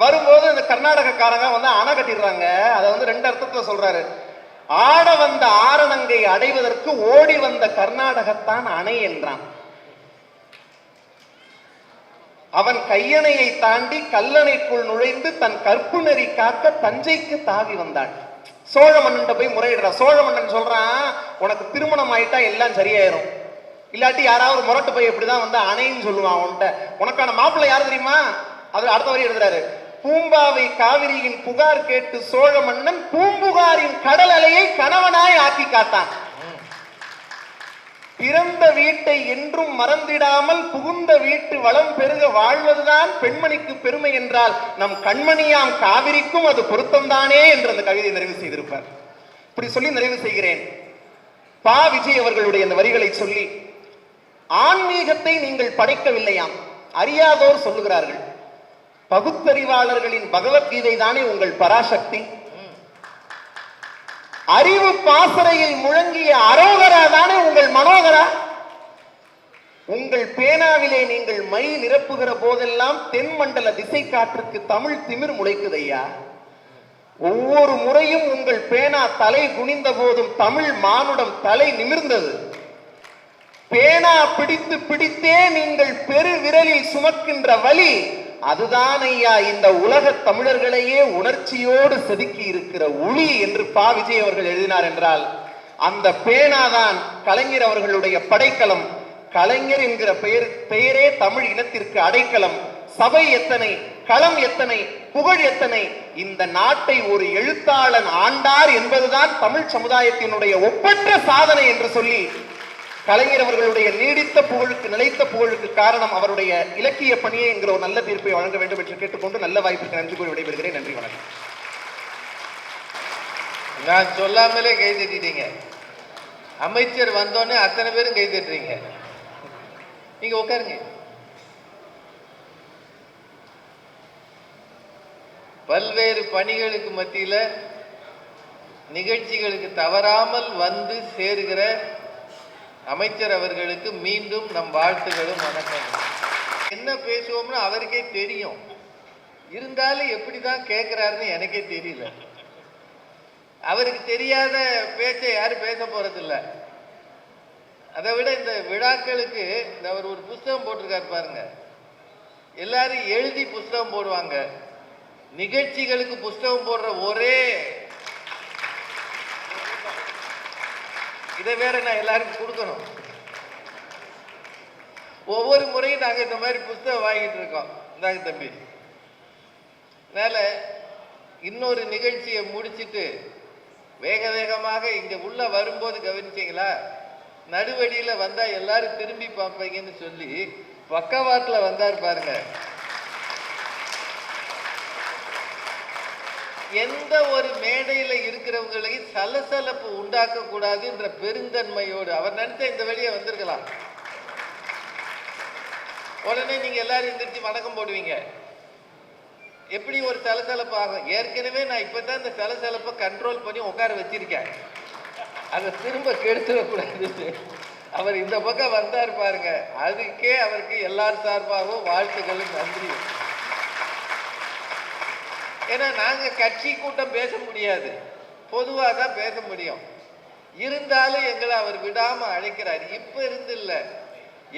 வரும்போது இந்த கர்நாடகக்காரங்க அணை கட்டிடுறாங்க. அதை ரெண்டு அர்த்தத்துல சொல்றாரு. ஆட வந்த ஆரணங்கை அடைவதற்கு ஓடி வந்த கர்நாடகத்தான் அணை என்றான். அவன் கையணையை தாண்டி கல்லணைக்குள் நுழைந்து தன் கற்பு நெறி காக்க தஞ்சைக்கு தாவி வந்தாள். சோழ மன்னன் போய் முறையிடுறான். சோழ மன்னன் சொல்றான், உனக்கு திருமணம் ஆயிட்டா எல்லாம் சரியாயிரும், இல்லாட்டி யாராவது முரட்டு போய் இப்படிதான் அணைன்னு சொல்லுவான் உன்கிட்ட. உனக்கான மாப்பிள்ளை யாரு தெரியுமா? அது அடுத்த வரி எழுதுறாரு, பூம்பாவை காவிரியின் புகார் கேட்டு சோழ மன்னன் பூம்புகாரின் கடல் அலையை கணவனாய் ஆக்கி காத்தான். பிறந்த வீட்டை என்றும் மறந்திடாமல் புகுந்த வீட்டு வளம் பெருக வாழ்வதுதான் பெண்மணிக்கு பெருமை என்றால் நம் கண்மணியாம் காவிரிக்கும் அது பொருத்தம்தானே என்று அந்த கவிதை நிறைவு செய்திருப்பார். இப்படி சொல்லி நிறைவு செய்கிறேன். பா விஜய் அவர்களுடைய அந்த வரிகளை சொல்லி, ஆன்மீகத்தை நீங்கள் படைக்கவில்லையாம், அறியாதோர் சொல்லுகிறார்கள். பகுத்தறிவாளர்களின் பகவத்கீதை தானே உங்கள் பராசக்தி. அறிவு பாசறையில் முழங்கிய அரோகரா தானே உங்கள் மனோகரா. உங்கள் பேனாவிலே நீங்கள் மை நிரப்புகிற போதெல்லாம் தென்மண்டல திசை காற்றுக்கு தமிழ் திமிர் முளைக்குதையா. ஒவ்வொரு முறையும் உங்கள் பேனா தலை குனிந்த போதும் தமிழ் மானுடம் தலை நிமிர்ந்தது. பேனா பிடித்து பிடித்தே நீங்கள் பெரு விரலில் சுமக்கின்ற வலி, அதுதான் ஐயா இந்த உலக தமிழர்களையே உணர்ச்சியோடு செதுக்கி இருக்கிற ஒளி என்று பா விஜய் அவர்கள் எழுதினார் என்றால், அந்த பேனாதான் கலைஞர் அவர்களுடைய படைக்கலம். கலைஞர் என்கிற பெயரே தமிழ் இனத்திற்கு அடைக்கலம். சபை எத்தனை, களம் எத்தனை, புகழ் எத்தனை, இந்த நாட்டை ஒரு எழுத்தாளன் ஆண்டார் என்பதுதான் தமிழ் சமுதாயத்தினுடைய ஒப்பற்ற சாதனை என்று சொல்லி கலைஞர் அவர்களுடைய நீடித்த புகழுக்கு, நிலைத்த புகழுக்கு காரணம் அவருடைய இலக்கிய பணியை என்கிற ஒரு நல்ல தீர்ப்பை வழங்க வேண்டும் என்று கேட்டுக்கொண்டு நல்ல வாய்ப்புக்கு நன்றி கூறி விடைபெறுகிறேன். நன்றி, வணக்கம்.
நான் சொல்லாமலே கை தட்டிட்டீங்க. அமைச்சர் வந்தோடனே அத்தனை பேரும் கை தட்டுறீங்க. நீங்க உட்காருங்க. பல்வேறு பணிகளுக்கு மத்தியில நிகழ்ச்சிகளுக்கு தவறாமல் வந்து சேருகிற அமைச்சர் அவர்களுக்கு மீண்டும் நம் வாழ்த்துகளும் வணக்கம். என்ன பேசுவோம்னு அவருக்கே தெரியும், இருந்தாலும் எப்படிதான் கேட்கிறாருன்னு எனக்கே தெரியல. அவருக்கு தெரியாத பேச்சை யாரும் பேச போறதில்ல. அதை விட இந்த விழாக்களுக்கு அவர் ஒரு புஸ்தகம் போட்டிருக்காரு பாருங்க. எல்லாரும் எழுதி புஸ்தகம் போடுவாங்க, நிகழ்ச்சிகளுக்கு புஸ்தகம் போடுற ஒரே இதை வேற நான் எல்லாருக்கும் கொடுக்கணும். ஒவ்வொரு முறையும் நாங்கள் இந்த மாதிரி புஸ்தகம் வாங்கிட்டு இருக்கோம். இந்தாங்க தம்பி. அதனால இன்னொரு நிகழ்ச்சியை முடிச்சுட்டு வேக வேகமாக இங்க உள்ள வரும்போது கவனிச்சீங்களா, நடுவழியில வந்தா எல்லாரும் திரும்பி பார்ப்பீங்கன்னு சொல்லி பக்கவாட்டில் வந்தார் பாருங்க. எந்த ஒரு மேடையில் இருக்கிறவங்களையும் சலசலப்பு உண்டாக்க கூடாது என்ற பெருந்தன்மையோடு அவர் நினைச்ச இந்த வழியை வந்திருக்கலாம். உடனே நீங்க எல்லாரும் எந்திரிச்சு வணக்கம் போடுவீங்க. எப்படி ஒரு சலசலப்பு ஆகும்? ஏற்கனவே நான் இப்பதான் இந்த சலசலப்பை கண்ட்ரோல் பண்ணி உட்கார வச்சிருக்கேன், அதை திரும்ப கெடுத்துடக்கூடாது. அவர் இந்த பக்கம் வந்தார் பாருங்க, அதுக்கே அவருக்கு எல்லார் சார்பாகவும் வாழ்த்துக்களும் நன்றி. ஏன்னா நாங்க கட்சி கூட்டம் பேச முடியாது, பொதுவாக தான் பேச முடியும். இருந்தாலும் எங்களை அவர் விடாம அழைக்கிறார். இப்ப இருந்து இல்ல,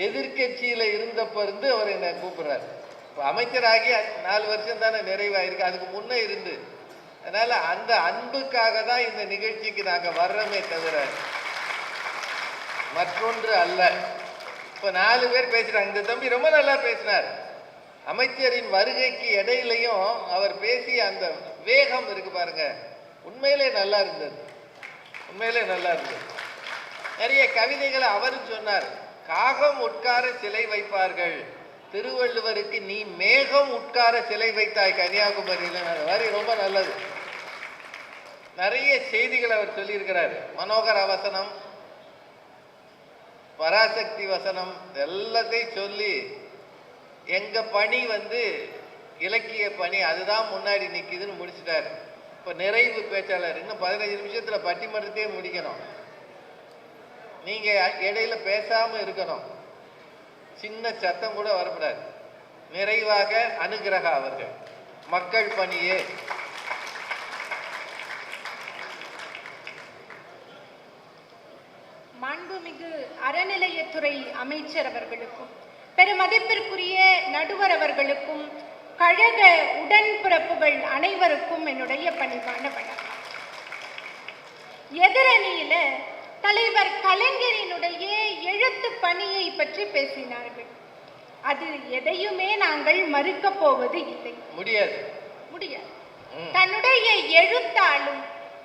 எதிர்கட்சியில இருந்தப்ப இருந்து அவர் என்னை கூப்பிடுறாரு. இப்போ அமைச்சராகி 4 வருஷம் தானே நிறைவாயிருக்கு, அதுக்கு முன்னே இருந்து. அதனால அந்த அன்புக்காக தான் இந்த நிகழ்ச்சிக்கு நாங்க வர்றோமே தவிர மற்றொன்று அல்ல. இப்போ 4 பேர் பேசுறாங்க. இந்த தம்பி ரொம்ப நல்லா பேசினார். அமைச்சரின் வருகைக்கு இடையிலையும் அவர் பேசிய அந்த வேகம் இருக்கு பாருங்க, உண்மையிலே நல்லா இருந்தது, உண்மையிலே நல்லா இருந்தது. நிறைய கவிதைகளை அவரும் சொன்னார். காகம் உட்கார சிலை வைப்பார்கள், திருவள்ளுவருக்கு நீ மேகம் உட்கார சிலை வைத்தாய் கன்னியாகுமரியில். அந்த மாதிரி ரொம்ப நல்லது. நிறைய செய்திகள் அவர் சொல்லியிருக்கிறார். மனோகர வசனம், பராசக்தி வசனம் எல்லாத்தையும் சொல்லி எங்க பணி இலக்கிய பணி அதுதான் முன்னாடி நிற்கிதுன்னு முடிச்சுட்டாரு. இப்போ நிறைவு பேச்சாளர் இன்னும் 15 நிமிஷத்துல பட்டிமன்றத்தையே முடிக்கணும். நீங்க இடையில பேசாம இருக்கணும், சின்ன சத்தம் கூட வரக்கூடாது. நிறைவாக அனுகிரகா அவர்கள் மக்கள் பணியே.
மாண்புமிகு அறநிலையத்துறை அமைச்சர் அவர்களுக்கும் பெருமதிப்பிற்குரிய நடுவர் அவர்களுக்கும் கழக உடன்பிறப்புகள் அனைவருக்கும் என்னுடைய பணிவான வணக்கம். எதிரணியில தலைவர் கலைஞரினுடைய எழுத்து பணியை பற்றி பேசினார்கள். அது எதையுமே நாங்கள் மறுக்க போவது இல்லை, முடியாது. தன்னுடைய எழுத்தாலும்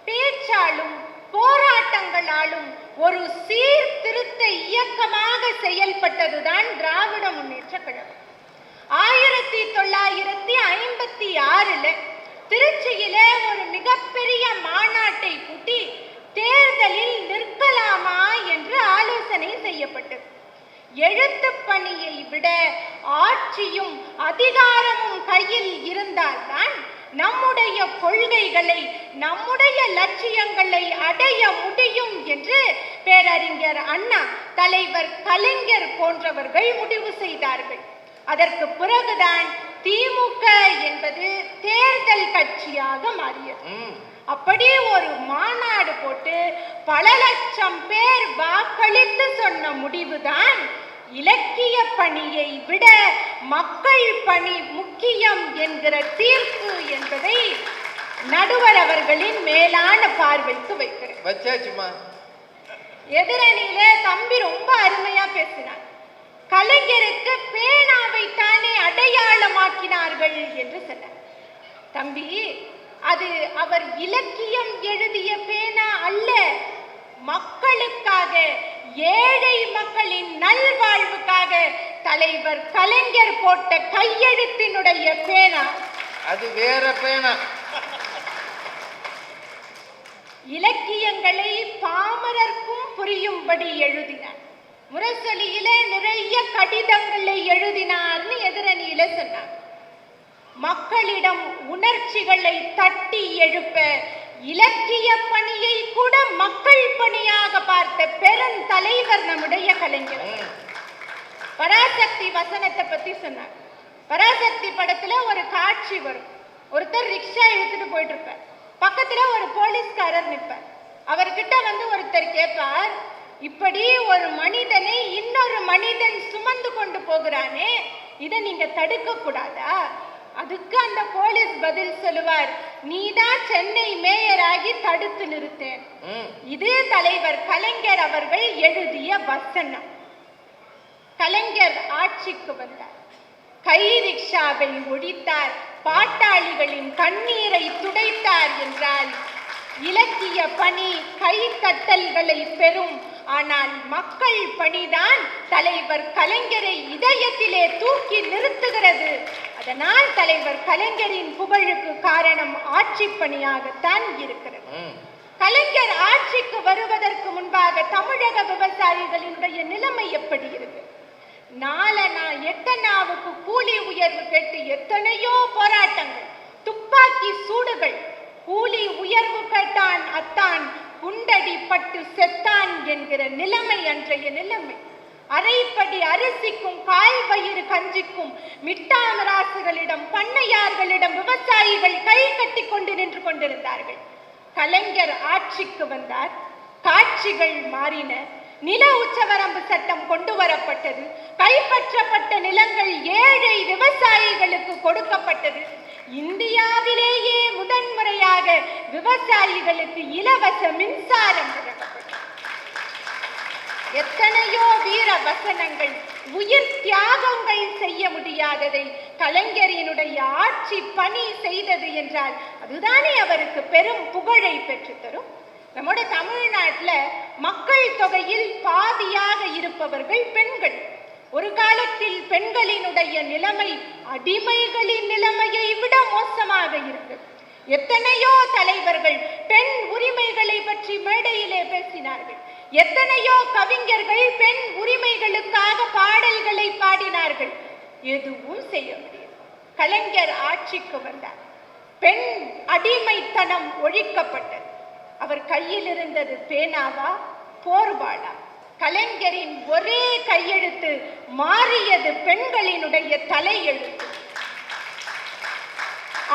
பேச்சாலும் போராட்டங்களாலும் ஒரு சீர்திருத்த இயக்கமாக செயல்பட்டதுதான் திராவிட முன்னேற்ற கழகம். 1956 திருச்சியில ஒரு மிகப்பெரிய மாநாட்டை கூட்டி தேர்தலில் நிற்கலாமா என்று ஆலோசனை செய்யப்பட்டது. எழுத்து பணியை விட ஆட்சியும் அதிகாரமும் கையில் இருந்தால்தான் நம்முடைய கொள்கைகளை, நம்முடைய லட்சியங்களை அடைய முடியும் என்று பேரறிஞர் அண்ணா, தலைவர் கலைஞர் போன்றவர்கள் முடிவு செய்தார்கள். அதற்கு பிறகுதான் திமுக என்பது தேர்தல் கட்சியாக மாறியது. அப்படி ஒரு மாநாடு போட்டு பல லட்சம் பேர் வாக்களித்து சொன்ன முடிவுதான் இலக்கிய பணியை விட மக்கள் பணி முக்கியம் என்கிற தீர்ப்பு என்பதை நடுவர் அவர்களின் மேலான பார்வைக்கு வைக்கிறேன். எதிரணியில தம்பி ரொம்ப அருமையா பேசினார். கலைஞருக்கு பேனாவை தானே அடையாளமாக்கினார்கள் என்று சொன்னார். தம்பி, அது அவர் இலக்கியம் எழுதிய பேனா அல்ல, மக்களுக்காக, ஏழை மக்களின் நல்வாழ்வுக்காக தலைவர் கலைஞர் போட்ட கையெழுத்தினுடைய பேனா.
அது வேற பேனா.
இலக்கியங்களை பாமரர்க்கும் புரியும்படி எழுதினார். முரசொலியில நிறைய கடிதங்களை எழுதினார்னு எதிரணியில சொன்னார். மக்களிடம் உணர்ச்சிகளை தட்டி எழுப்ப இலக்கிய பணியை கூட மக்கள் பணியாக பார்த்த பெருந்தலைவர் நம்முடைய கலைஞர். பராசக்தி வசனத்தை பத்தி சொன்னார். பராசக்தி படத்துல ஒரு காட்சி வரும். ஒருத்தர் ரிக்ஷா இழுத்துட்டு போயிட்டு இருப்பார். பக்கத்துல ஒரு போலீஸ்காரர் நிற்பார். அவர்கிட்ட வந்து ஒருத்தர் கேட்பார், இப்படி ஒரு மனிதனை இன்னொரு மனிதன் சுமந்து கொண்டு போகிறானே, இதை நீங்க தடுக்க கூடாதா? அதுக்கு அந்த போலீஸ் பதில் சொல்லுவார், நீதான் சென்னை மேயராகி தடுத்து நிறுத்தேன். இது தலைவர் கலைஞர் அவர்கள் எழுதிய வசனம். கலைஞர் ஆட்சிக்கு வந்தார். கை ரிக்ஷாவை ஒழித்தார், பாட்டாளிகளின் கண்ணீரை துடைத்தார் என்றால் இலக்கிய பணி கைத்தட்டல்களை பெறும். ஆனால் மக்கள் பணிதான் தலைவர் கலைஞரை இதயத்திலே தூக்கி நிறுத்துகிறது. அதனால் தலைவர் கலைஞரின் புகழுக்கு காரணம் ஆட்சி பணியாகத்தான் இருக்கிறது. கலைஞர் ஆட்சிக்கு வருவதற்கு முன்பாக தமிழக விவசாயிகளினுடைய நிலைமை எப்படி இருக்கு? நாலனா எட்டனாவுக்கு கூலி உயர்வு கேட்டு எத்தனையோ போராட்டங்கள், துப்பாக்கி சூடுகள். கூலி உயர்வு கேட்டான் அத்தான், குண்டடி பட்டு செத்தான் என்கிற நிலைமை அன்றைய நிலைமை. அரைப்படி அரிசிக்கும் கால் வயிறு கஞ்சிக்கும் மிட்டாமராசுகளிடம், பண்ணையார்களிடம் விவசாயிகள் கை கட்டி கொண்டு நின்று கொண்டிருந்தார்கள். கலைஞர் ஆட்சிக்கு வந்தார். காட்சிகள் மாறின. நில உச்சவரம்பு சட்டம் கொண்டு வரப்பட்டது. கைப்பற்றப்பட்ட நிலங்கள் ஏழை விவசாயிகளுக்கு கொடுக்கப்பட்டது. இந்தியாவிலேயே முதன்முறையாக விவசாயிகளுக்கு இலவச மின்சாரம் வழங்கப்பட்டது. எத்தனையோ வீர வசனங்கள், உயிர் தியாகங்கள் செய்ய முடியாததை கலைஞரினுடைய ஆட்சி பணி செய்தது என்றால் அதுதானே அவருக்கு பெரும் புகழை பெற்றுத்தரும். நம்முடைய தமிழ்நாட்டில் மக்கள் தொகையில் பாதியாக இருப்பவர்கள் பெண்கள். ஒரு காலத்தில் பெண்களினுடைய நிலைமை அடிமைகளின் நிலைமையை விட மோசமாக இருந்தது. எத்தனையோ தலைவர்கள் பெண் உரிமைகளை பற்றி மேடையிலே பேசினார்கள். எத்தனையோ கவிஞர்கள் பெண் உரிமைகளுக்காக பாடல்களை பாடினார்கள். எதுவும் செய்ய முடியாது. கலைஞர் ஆட்சிக்கு வந்தார். பெண் அடிமைத்தனம் ஒழிக்கப்பட்டது. அவர் கையில் இருந்தது பேனாவா, போர்வாளா? கலைஞரின் ஒரே கையெழுத்து மாறியது பெண்களினுடைய தலையெழுத்து.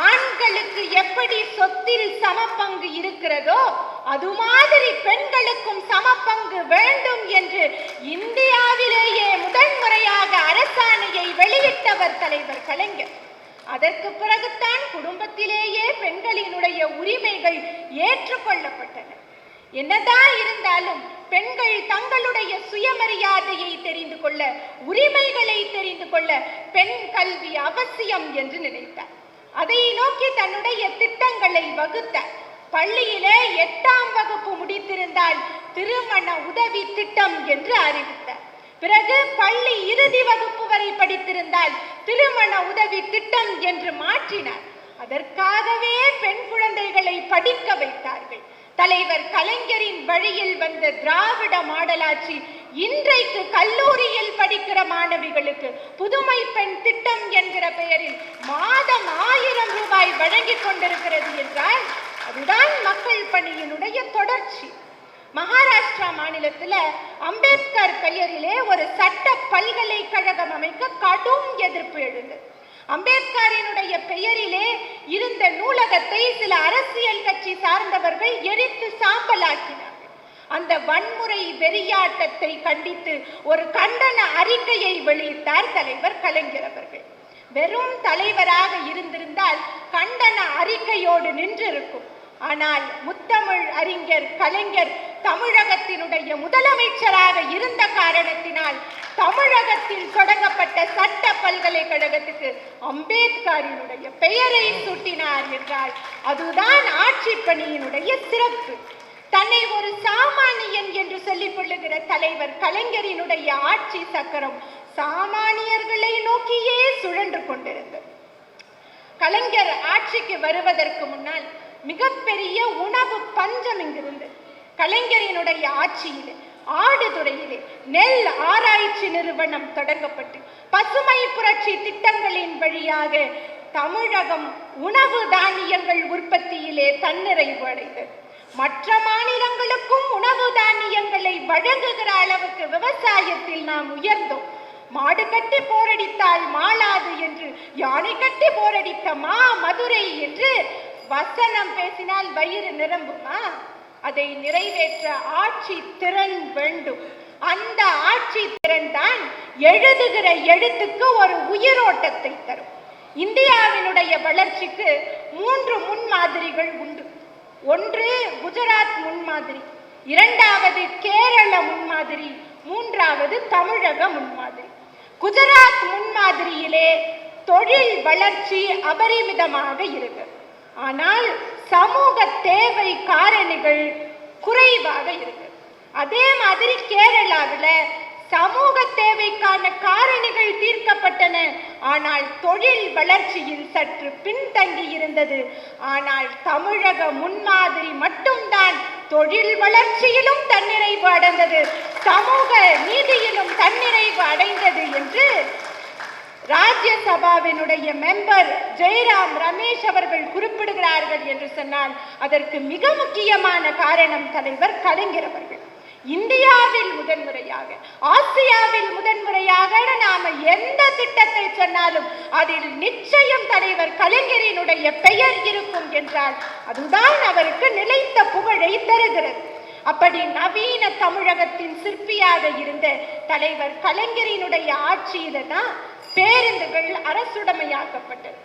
ஆண்களுக்கு எப்படி சொத்தில் சமபங்கு இருக்கிறதோ அது மாதிரி பெண்களுக்கும் சமபங்கு வேண்டும் என்று இந்தியாவிலேயே முதன்முறையாக அரசாணையை வெளியிட்டவர் தலைவர் கலைஞர். அதற்கு பிறகுதான் குடும்பத்திலேயே பெண்களினுடைய உரிமைகள் ஏற்றுக்கொள்ளப்பட்டன. என்னதான் இருந்தாலும் பெண்கள் தங்களுடைய சுயமரியாதையை தெரிந்து கொள்ள, உரிமைகளை தெரிந்து கொள்ள பெண் கல்வி அவசியம் என்று நினைத்தார். அதை நோக்கி தன்னுடைய திட்டங்களை வகுத்தார். பள்ளியிலே 8ஆம் வகுப்பு முடித்திருந்தால் திருமண உதவி திட்டம் என்று அறிவித்தார். பிறகு பள்ளி இறுதி வகுப்பு வரை படித்திருந்தால் திருமண உதவி திட்டம் என்று மாற்றினார். அதற்காகவே பெண் குழந்தைகளை படிக்க வைத்தார்கள். தலைவர் கலைஞரின் வழியில் வந்த திராவிட மாடலாட்சி இன்றைக்கு கல்லூரியில் படிக்கிற மாணவிகளுக்கு புதுமை பெண் திட்டம் என்கிற பெயரில் மாதம் 1000 ரூபாய் வழங்கிக் கொண்டிருக்கிறது என்றால் அதுதான் மக்கள் பணியினுடைய தொடர்ச்சி. மகாராஷ்டிரா மாநிலத்தில் அம்பேத்கர் பெயரிலே ஒரு சட்ட பல்கலைக்கழகம் அமைக்க கடும் எதிர்ப்பு எழுந்தது. அம்பேத்கரினுடைய பெயரிலே இருந்த நூலகத்தை சில அரசியல் கட்சி சார்ந்தவர்கள் எரித்து சாம்பலாக்கினார்கள். அந்த வன்முறை வெறியாட்டத்தை கண்டித்து ஒரு கண்டன அறிக்கையை வெளியிட்டார் தலைவர் கலைஞர் அவர்கள். வெறும் தலைவராக இருந்திருந்தால் கண்டன அறிக்கையோடு நின்றிருக்கும். ஆனால் முத்தமிழ் அறிஞர் கலைஞர் தமிழகத்தினுடைய முதலமைச்சராக இருந்த காரணத்தினால் தமிழகத்தில் தொடங்கப்பட்ட சட்ட பல்கலைக்கழகத்துக்கு அம்பேத்கரினுடைய பெயரை சூட்டினார் என்றால் அதுதான் ஆட்சி பணியினுடைய சிறப்பு. தன்னை ஒரு சாமானியன் என்று சொல்லிக் கொள்ளுகிற தலைவர் கலைஞரினுடைய ஆட்சி சக்கரம் சாமானியர்களை நோக்கியே சுழன்று கொண்டிருந்தது. கலைஞர் ஆட்சிக்கு வருவதற்கு முன்னால் மிகப்பெரிய உணவு பஞ்சம் இங்கிருந்தது. கலைஞரினுடைய ஆட்சியில் ஆடுதுறையிலே நெல் ஆராய்ச்சி நிறுவனம் தொடங்கப்பட்டு பசுமை புரட்சி திட்டங்களின் வழியாக தமிழகம் உணவு தானியங்கள் உற்பத்தியிலே தன்னிறைவு அடைந்தது. மற்ற மாநிலங்களுக்கும் உணவு தானியங்களை வழங்குகிற அளவுக்கு விவசாயத்தில் நாம் உயர்ந்தோம். மாடு கட்டி போரடித்தால் மாளாது என்று, யானை கட்டி போரடித்த மா மதுரை என்று வசனம் பேசினால் வயிறு நிரம்புமா? அதை நிறைவேற்ற ஆட்சி திறன் வேண்டும். அந்த ஆட்சி திறன் தான் எழுதுகிற எழுத்துக்கு ஒரு உயிரோட்டத்தை தரும். இந்தியாவினுடைய வளர்ச்சிக்கு 3 முன்மாதிரிகள் உண்டு. ஒன்று குஜராத் முன்மாதிரி, இரண்டாவது கேரள முன்மாதிரி, மூன்றாவது தமிழக முன்மாதிரி. குஜராத் முன்மாதிரியிலே தொழில் வளர்ச்சி அபரிமிதமாக இருக்கிறது. ஆனால் சமூக தேவை காரணிகள் குறைவாக இருக்கு. அதே மாதிரி கேரளாவில் சமூக தேவைக்கான காரணிகள் தீர்க்கப்பட்டன, ஆனால் தொழில் வளர்ச்சியில் சற்று பின்தங்கி இருந்தது. ஆனால் தமிழக முன்மாதிரி மட்டும்தான் தொழில் வளர்ச்சியிலும் தன்னிறைவு அடைந்தது, சமூக நீதியிலும் தன்னிறைவு அடைந்தது என்று ராஜ்யசபாவினுடைய மெம்பர் ஜெயராம் ரமேஷ் அவர்கள் குறிப்பிடுகிறார்கள் என்று சொன்னால் அதற்கு மிக முக்கியமான காரணம் தலைவர் கலைஞர் அவர்கள். இந்தியாவில் முதன்முறையாக, ஆசியாவில் முதன்முறையாக நாம எந்த திட்டத்தை சொன்னாலும் அதில் நிச்சயம் தலைவர் கலைஞரினுடைய பெயர் இருக்கும் என்றால் அதுதான் அவருக்கு நிலைத்த புகழை தருகிறது. அப்படி நவீன தமிழகத்தின் சிற்பியாக இருந்த தலைவர் கலைஞரினுடைய ஆட்சியில தான் பேருந்துகள் அரசுடைமையாக்கப்பட்டது.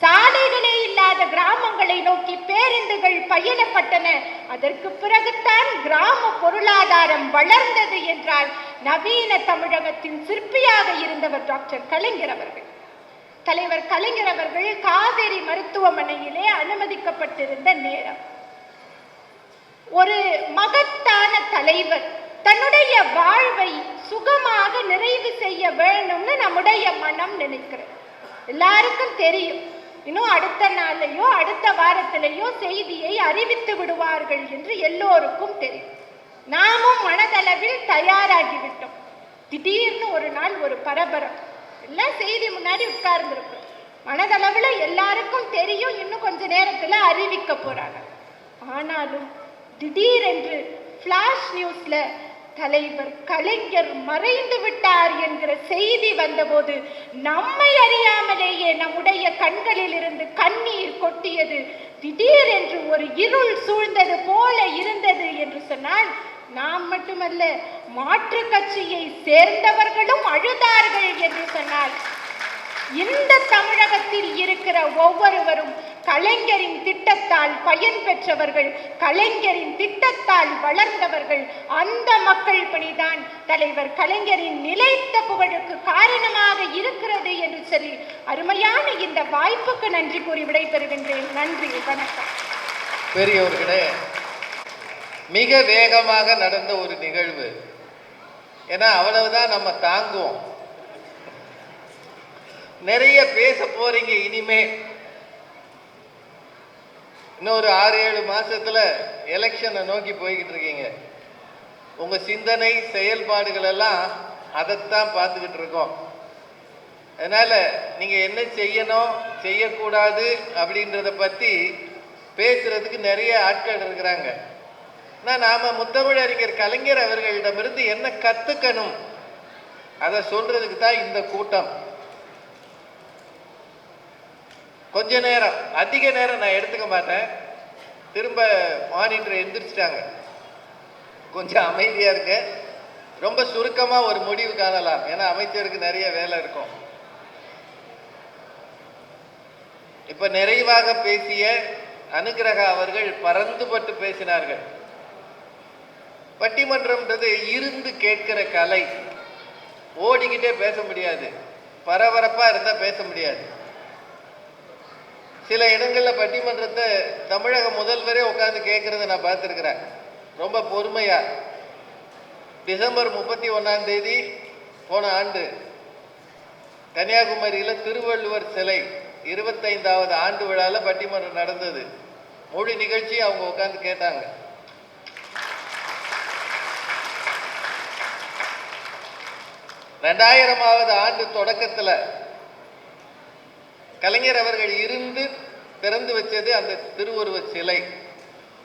சாலைகளே இல்லாத கிராமங்களை நோக்கி பேருந்துகள் பயணப்பட்டன. அதற்கு பிறகுதான் கிராம பொருளாதாரம் வளர்ந்தது என்றால் நவீன தமிழகத்தின் சிற்பியாக இருந்தவர் டாக்டர் கலைஞர் அவர்கள். தலைவர் கலைஞர் அவர்கள் காவேரி மருத்துவமனையிலே அனுமதிக்கப்பட்டிருந்த நேரம், ஒரு மகத்தான தலைவர் தன்னுடைய வாழ்வை சுகமாக நிறைவு செய்ய வேணும்னு நம்முடைய மனம் நினைக்கிறது. எல்லாருக்கும் தெரியும், இன்னும் அடுத்த நாளையோ அடுத்த வாரத்திலேயோ செய்தியை அறிவித்து விடுவார்கள் என்று எல்லோருக்கும் தெரியும். நாமும் மனதளவில் தயாராகிவிட்டோம். திடீர்னு ஒரு நாள் ஒரு பரபரம், எல்லாம் செய்தி முன்னாடி உட்கார்ந்துருக்கும். மனதளவில் எல்லாருக்கும் தெரியும், இன்னும் கொஞ்ச நேரத்தில் அறிவிக்க போறாங்க. ஆனாலும் திடீரென்று பிளாஷ் நியூஸ்ல தலைவர் கலைஞர் மறைந்து விட்டார் என்கிற செய்தி வந்தபோது நம்மை அறியாமலேயே நம்முடைய கண்களில் இருந்து கண்ணீர் கொட்டியது. திடீரென்று ஒரு இருள் சூழ்ந்தது போல இருந்தது என்று சொன்னால் நாம் மட்டுமல்ல, மாற்று கட்சியை சேர்ந்தவர்களும் அழுதார்கள் என்று சொன்னால் இந்த தமிழகத்தில் இருக்கிற ஒவ்வொருவரும் கலைஞரின் திட்டத்தால் பயன் பெற்றவர்கள், கலைஞரின் திட்டத்தால் வளர்ந்தவர்கள். அந்த மக்கள் பணிதான் தலைவர் கலைஞரின் நிலைத்த புகழுக்கு காரணமாக இருக்கிறது என்று சொல்லி அருமையான இந்த வாய்ப்புக்கு நன்றி கூறி விடைபெறுகின்றேன். நன்றி, வணக்கம்.
பெரியவர்களே, மிக வேகமாக நடந்த ஒரு நிகழ்வு. ஏன்னா அவ்வளவுதான் நம்ம தாங்குவோம். நிறைய பேச போறீங்க. இனிமே இன்னொரு 6-7 மாசத்துல எலெக்ஷனை நோக்கி போய்கிட்டு இருக்கீங்க. உங்க சிந்தனை செயல்பாடுகள் எல்லாம் அதைத்தான் பார்த்துக்கிட்டு இருக்கோம். அதனால நீங்க என்ன செய்யணும் செய்யக்கூடாது அப்படின்றத பத்தி பேசுறதுக்கு நிறைய ஆட்கள் இருக்கிறாங்க. ஆனால் நாம முத்தமிழறிஞர் கலைஞர் அவர்களிடமிருந்து என்ன கத்துக்கணும் அதை சொல்றதுக்கு தான் இந்த கூட்டம். கொஞ்ச நேரம், அதிக நேரம் நான் எடுத்துக்க மாட்டேன். திரும்ப மானிட்டர் எந்திரிச்சிட்டாங்க, கொஞ்சம் அமைதியா இருக்க. ரொம்ப சுருக்கமா ஒரு முடிவு காணலாம், ஏன்னா அமைச்சருக்கு நிறைய வேலை இருக்கும். இப்ப நிறைவாக பேசிய அனுகிரகா அவர்கள் பறந்துபட்டு பேசினார்கள். பட்டிமன்றம்ன்றது இருந்து கேட்கிற கலை. ஓடிக்கிட்டே பேச முடியாது, பரபரப்பா இருந்தா பேச முடியாது. சில இடங்கள்ல பட்டிமன்றத்தை தமிழக முதல்வரே உட்கார்ந்து கேட்கறத நான் பார்த்துருக்கிறேன், ரொம்ப பொறுமையா. டிசம்பர் 31 போன ஆண்டு கன்னியாகுமரியில் திருவள்ளுவர் சிலை 25வது ஆண்டு விழாவில் பட்டிமன்றம் நடந்தது. முழு நிகழ்ச்சி அவங்க உட்கார்ந்து கேட்டாங்க. ரெண்டாயிரமாவது ஆண்டு தொடக்கத்தில் கலைஞர் அவர்கள் இருந்து திறந்து வச்சது அந்த திருவுருவ சிலை.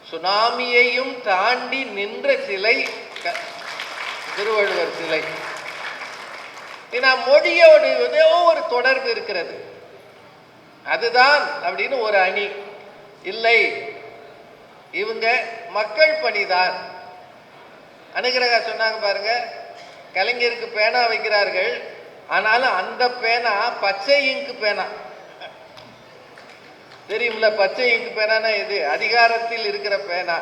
சுனாமியையும் தாண்டி நின்ற சிலை திருவள்ளுவர் சிலை. மொழியோடு ஏதோ ஒரு தொடர்பு இருக்கிறது, அதுதான் அப்படின்னு ஒரு அணி இல்லை, இவங்க மக்கள் பணிதான். அனுகிரகா சொன்னாங்க பாருங்க, கலைஞருக்கு பேனா வைக்கிறார்கள், ஆனாலும் அந்த பேனா பச்சை இங்கு பேனா. தெரியும்ல, பச்சை இங்கு பேனா எது? அதிகாரத்தில் இருக்கிற பேனா.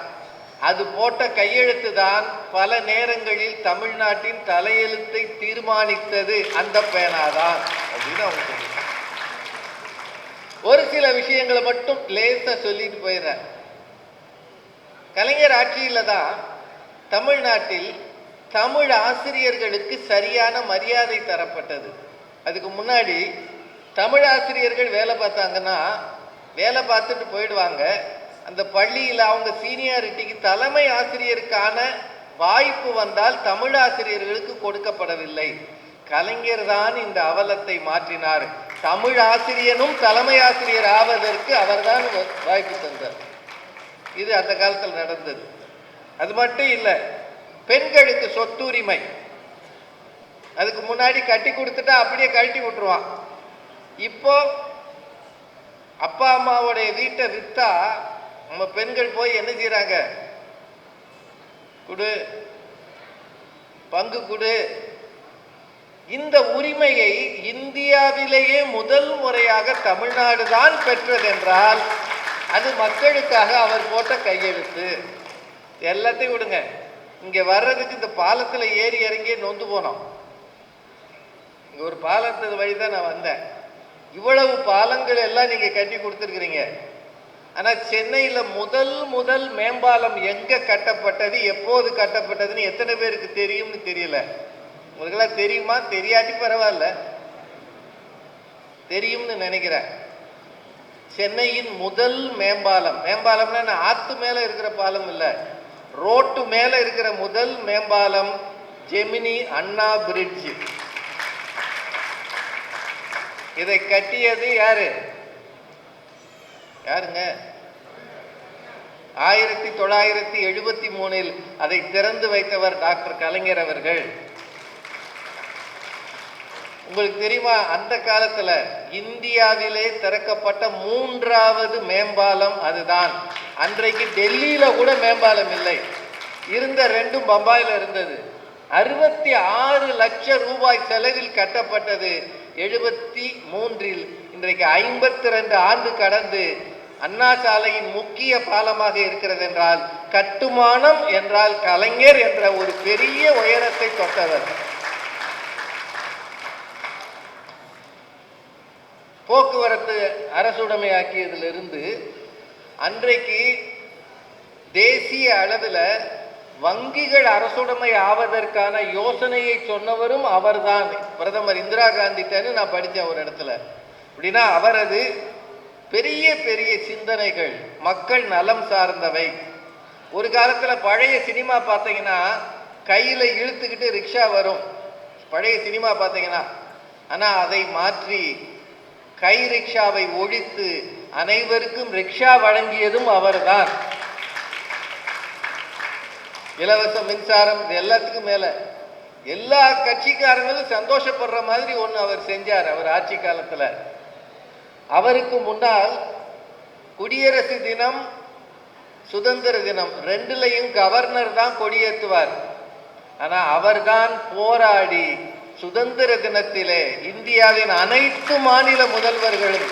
அது போட்ட கையெழுத்து தான் பல நேரங்களில் தமிழ்நாட்டின் தலையெழுத்தை தீர்மானித்தது அந்த பேனாதான் அப்படின்னு அவங்க சொல்லுவாங்க. ஒரு சில விஷயங்களை மட்டும் லேசா சொல்லிட்டு போயிடுறேன். கலைஞர் ஆட்சியில தான் தமிழ்நாட்டில் தமிழ் ஆசிரியர்களுக்கு சரியான மரியாதை தரப்பட்டது. அதுக்கு முன்னாடி தமிழ் ஆசிரியர்கள் வேலை பார்த்தாங்கன்னா வேலை பார்த்துட்டு போயிடுவாங்க. அந்த பள்ளியில் அவங்க சீனியாரிட்டிக்கு தலைமை ஆசிரியருக்கான வாய்ப்பு வந்தால் தமிழ் ஆசிரியர்களுக்கு கொடுக்கப்படவில்லை. கலைஞர் தான் இந்த அவலத்தை மாற்றினார். தமிழ் ஆசிரியனும் தலைமை ஆசிரியர் ஆவதற்கு அவர்தான் வாய்ப்பு தந்தார். இது அந்த காலத்தில் நடந்தது. அது மட்டும் இல்லை, பெண்களுக்கு சொத்துரிமை. அதுக்கு முன்னாடி கட்டி கொடுத்துட்டா அப்படியே கழட்டி விட்டுருவான். இப்போ அப்பா அம்மாவுடைய வீட்டை விற்றா நம்ம பெண்கள் போய் என்ன செய்கிறாங்க? கொடு, பங்கு கொடு. இந்த உரிமையை இந்தியாவிலேயே முதல் முறையாக தமிழ்நாடு தான் பெற்றதென்றால் அது மக்களுக்காக அவர் போட்ட கையெழுத்து. எல்லாத்தையும் விடுங்க, இங்கே வர்றதுக்கு இந்த பாலத்தில் ஏறி இறங்கியே நொந்து போனோம். இங்கே ஒரு பாலத்து வழி தான் நான் வந்தேன். இவ்வளவு பாலங்கள் எல்லாம் நீங்கள் கட்டி கொடுத்துருக்குறீங்க. ஆனால் சென்னையில் முதல் மேம்பாலம் எங்கே கட்டப்பட்டது, எப்போது கட்டப்பட்டதுன்னு எத்தனை பேருக்கு தெரியும்னு தெரியல. உங்களுக்கெல்லாம் தெரியுமா? தெரியாட்டி பரவாயில்ல, தெரியும்னு நினைக்கிறேன். சென்னையின் முதல் மேம்பாலம், மேம்பாலம்னா ஆத்து மேலே இருக்கிற பாலம் இல்லை, ரோட்டு மேலே இருக்கிற முதல் மேம்பாலம் ஜெமினி அண்ணா பிரிட்ஜ். இதை கட்டியது யாரு? யாருங்க? 1973 அதை திறந்து வைத்தவர் டாக்டர் கலைஞர் அவர்கள். உங்களுக்கு தெரியுமா, அந்த காலத்துல இந்தியாவிலே திறக்கப்பட்ட 3வது மேம்பாலம் அதுதான். அன்றைக்கு டெல்லியில கூட மேம்பாலம் இல்லை, இருந்த 2 பம்பாயில இருந்தது. 66 லட்சம் ரூபாய் செலவில் கட்டப்பட்டது 73. இன்றைக்கு 52 ஆண்டு கடந்து அண்ணா சாலையின் முக்கிய பாலமாக இருக்கிறது என்றால் கட்டுமானம் என்றால் கலைஞர் என்ற ஒரு பெரிய உயரத்தை தொட்டவர். போக்குவரத்து அரசுடைமையாக்கியதிலிருந்து அன்றைக்கு தேசிய அளவில் வங்கிகள் அரசுடைமை ஆவதற்கான யோசனையை சொன்னவரும் அவர்தான். பிரதமர் இந்திரா காந்திட்டன்னு நான் படித்தேன் ஒரு இடத்துல. அப்படின்னா அவரது பெரிய பெரிய சிந்தனைகள் மக்கள் நலம் சார்ந்தவை. ஒரு காலத்தில் பழைய சினிமா பார்த்தீங்கன்னா கையில் இழுத்துக்கிட்டு ரிக்ஷா வரும், பழைய சினிமா பார்த்தீங்கன்னா. ஆனால் அதை மாற்றி கை ரிக்ஷாவை ஒழித்து அனைவருக்கும் ரிக்ஷா வழங்கியதும் அவர்தான். இலவச மின்சாரம், இது எல்லாத்துக்கும் மேலே எல்லா கட்சிக்காரங்களும் சந்தோஷப்படுற மாதிரி ஒன்று அவர் செஞ்சார் அவர் ஆட்சி காலத்தில். அவருக்கு முன்னால் குடியரசு தினம், சுதந்திர தினம் ரெண்டுலையும் கவர்னர் தான் கொடியேற்றுவார். ஆனால் அவர்தான் போராடி சுதந்திர தினத்திலே இந்தியாவின் அனைத்து மாநில முதல்வர்களும்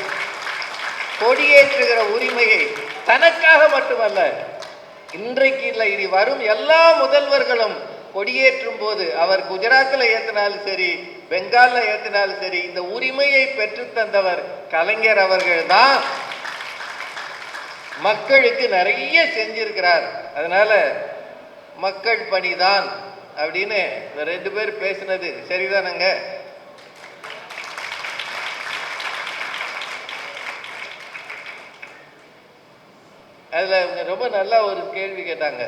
கொடியேற்றுகிற உரிமையை தனக்காக மட்டுமல்ல, இன்றைக்கு இல்லை, இனி வரும் எல்லா முதல்வர்களும் கொடியேற்றும் போது அவர் குஜராத்தில் ஏற்றினாலும் சரி, பெங்காலில் ஏற்றினாலும் சரி, இந்த உரிமையை பெற்று தந்தவர் கலைஞர் அவர்கள் தான். மக்களுக்கு நிறைய செஞ்சிருக்கிறார். அதனால மக்கள் பணிதான் அப்படின்னு இந்த 2 பேர் பேசினது சரிதானங்க? அதுல ரொம்ப நல்லா ஒரு கேள்வி கேட்டாங்க.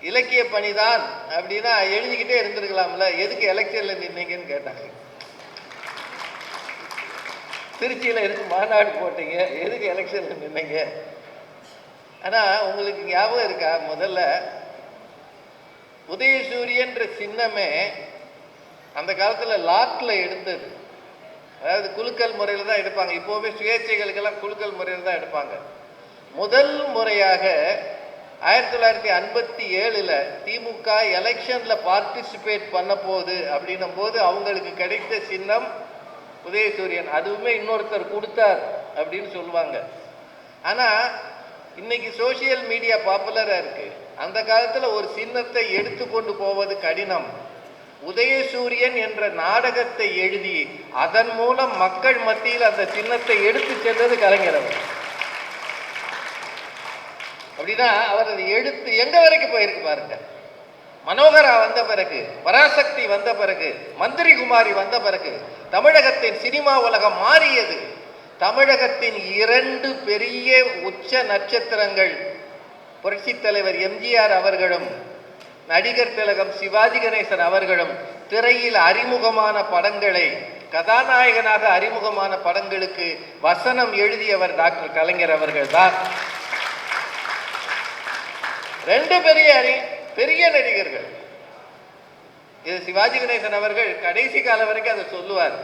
இலக்கிய பணிதான் அப்படின்னா எழுதிக்கிட்டே இருந்திருக்கலாம்ல, எதுக்கு எலெக்ஷன்ல நின்னீங்கன்னு கேட்டாங்க. திருச்சியில எதுக்கு மாநாடு போட்டீங்க, எதுக்கு எலெக்ஷன்ல நின்னீங்க? ஆனா உங்களுக்கு ஞாபகம் இருக்கா, முதல்ல உதயசூரியன்ற சின்னமே அந்த காலத்துல லாட்ல எடுத்தது. அதாவது குலுக்கல் முறையில் தான் எடுப்பாங்க. இப்போவே சுயேட்சைகளுக்கெல்லாம் குலுக்கல் முறையில் தான் எடுப்பாங்க. முதல் முறையாக 1957 திமுக எலெக்ஷன்ல பார்ட்டிசிபேட் பண்ண போகுது அப்படின்னும் போது அவங்களுக்கு கிடைத்த சின்னம் உதயசூரியன். அதுவுமே இன்னொருத்தர் கொடுத்தார் அப்படின்னு சொல்லுவாங்க. ஆனா இன்னைக்கு சோசியல் மீடியா பாப்புலரா இருக்கு. அந்த காலத்துல ஒரு சின்னத்தை எடுத்துக்கொண்டு போவது கடினம். உதயசூரியன் என்ற நாடகத்தை எழுதி அதன் மூலம் மக்கள் மத்தியில் அந்த சின்னத்தை எடுத்து சென்றது கலைஞர் அவர். அப்படின்னா அவரது எழுத்து எங்க வரைக்கும் போயிருக்கு பாருங்க. மனோகரா வந்த பிறகு, பராசக்தி வந்த பிறகு, மந்திரி குமாரி வந்த பிறகு தமிழகத்தின் சினிமா உலகம் மாறியது. தமிழகத்தின் 2 பெரிய உச்ச நட்சத்திரங்கள் புரட்சி தலைவர் எம்ஜிஆர் அவர்களும் நடிகர் திலகம் சிவாஜி கணேசன் அவர்களும் திரையில் அறிமுகமான படங்களை, கதாநாயகனாக அறிமுகமான படங்களுக்கு வசனம் எழுதியவர் டாக்டர் கலைஞர் அவர்கள் தான். 2 பெரிய நடிகர்கள். இது சிவாஜி கணேசன் அவர்கள் கடைசி காலம் வரைக்கும் அதை சொல்லுவார்.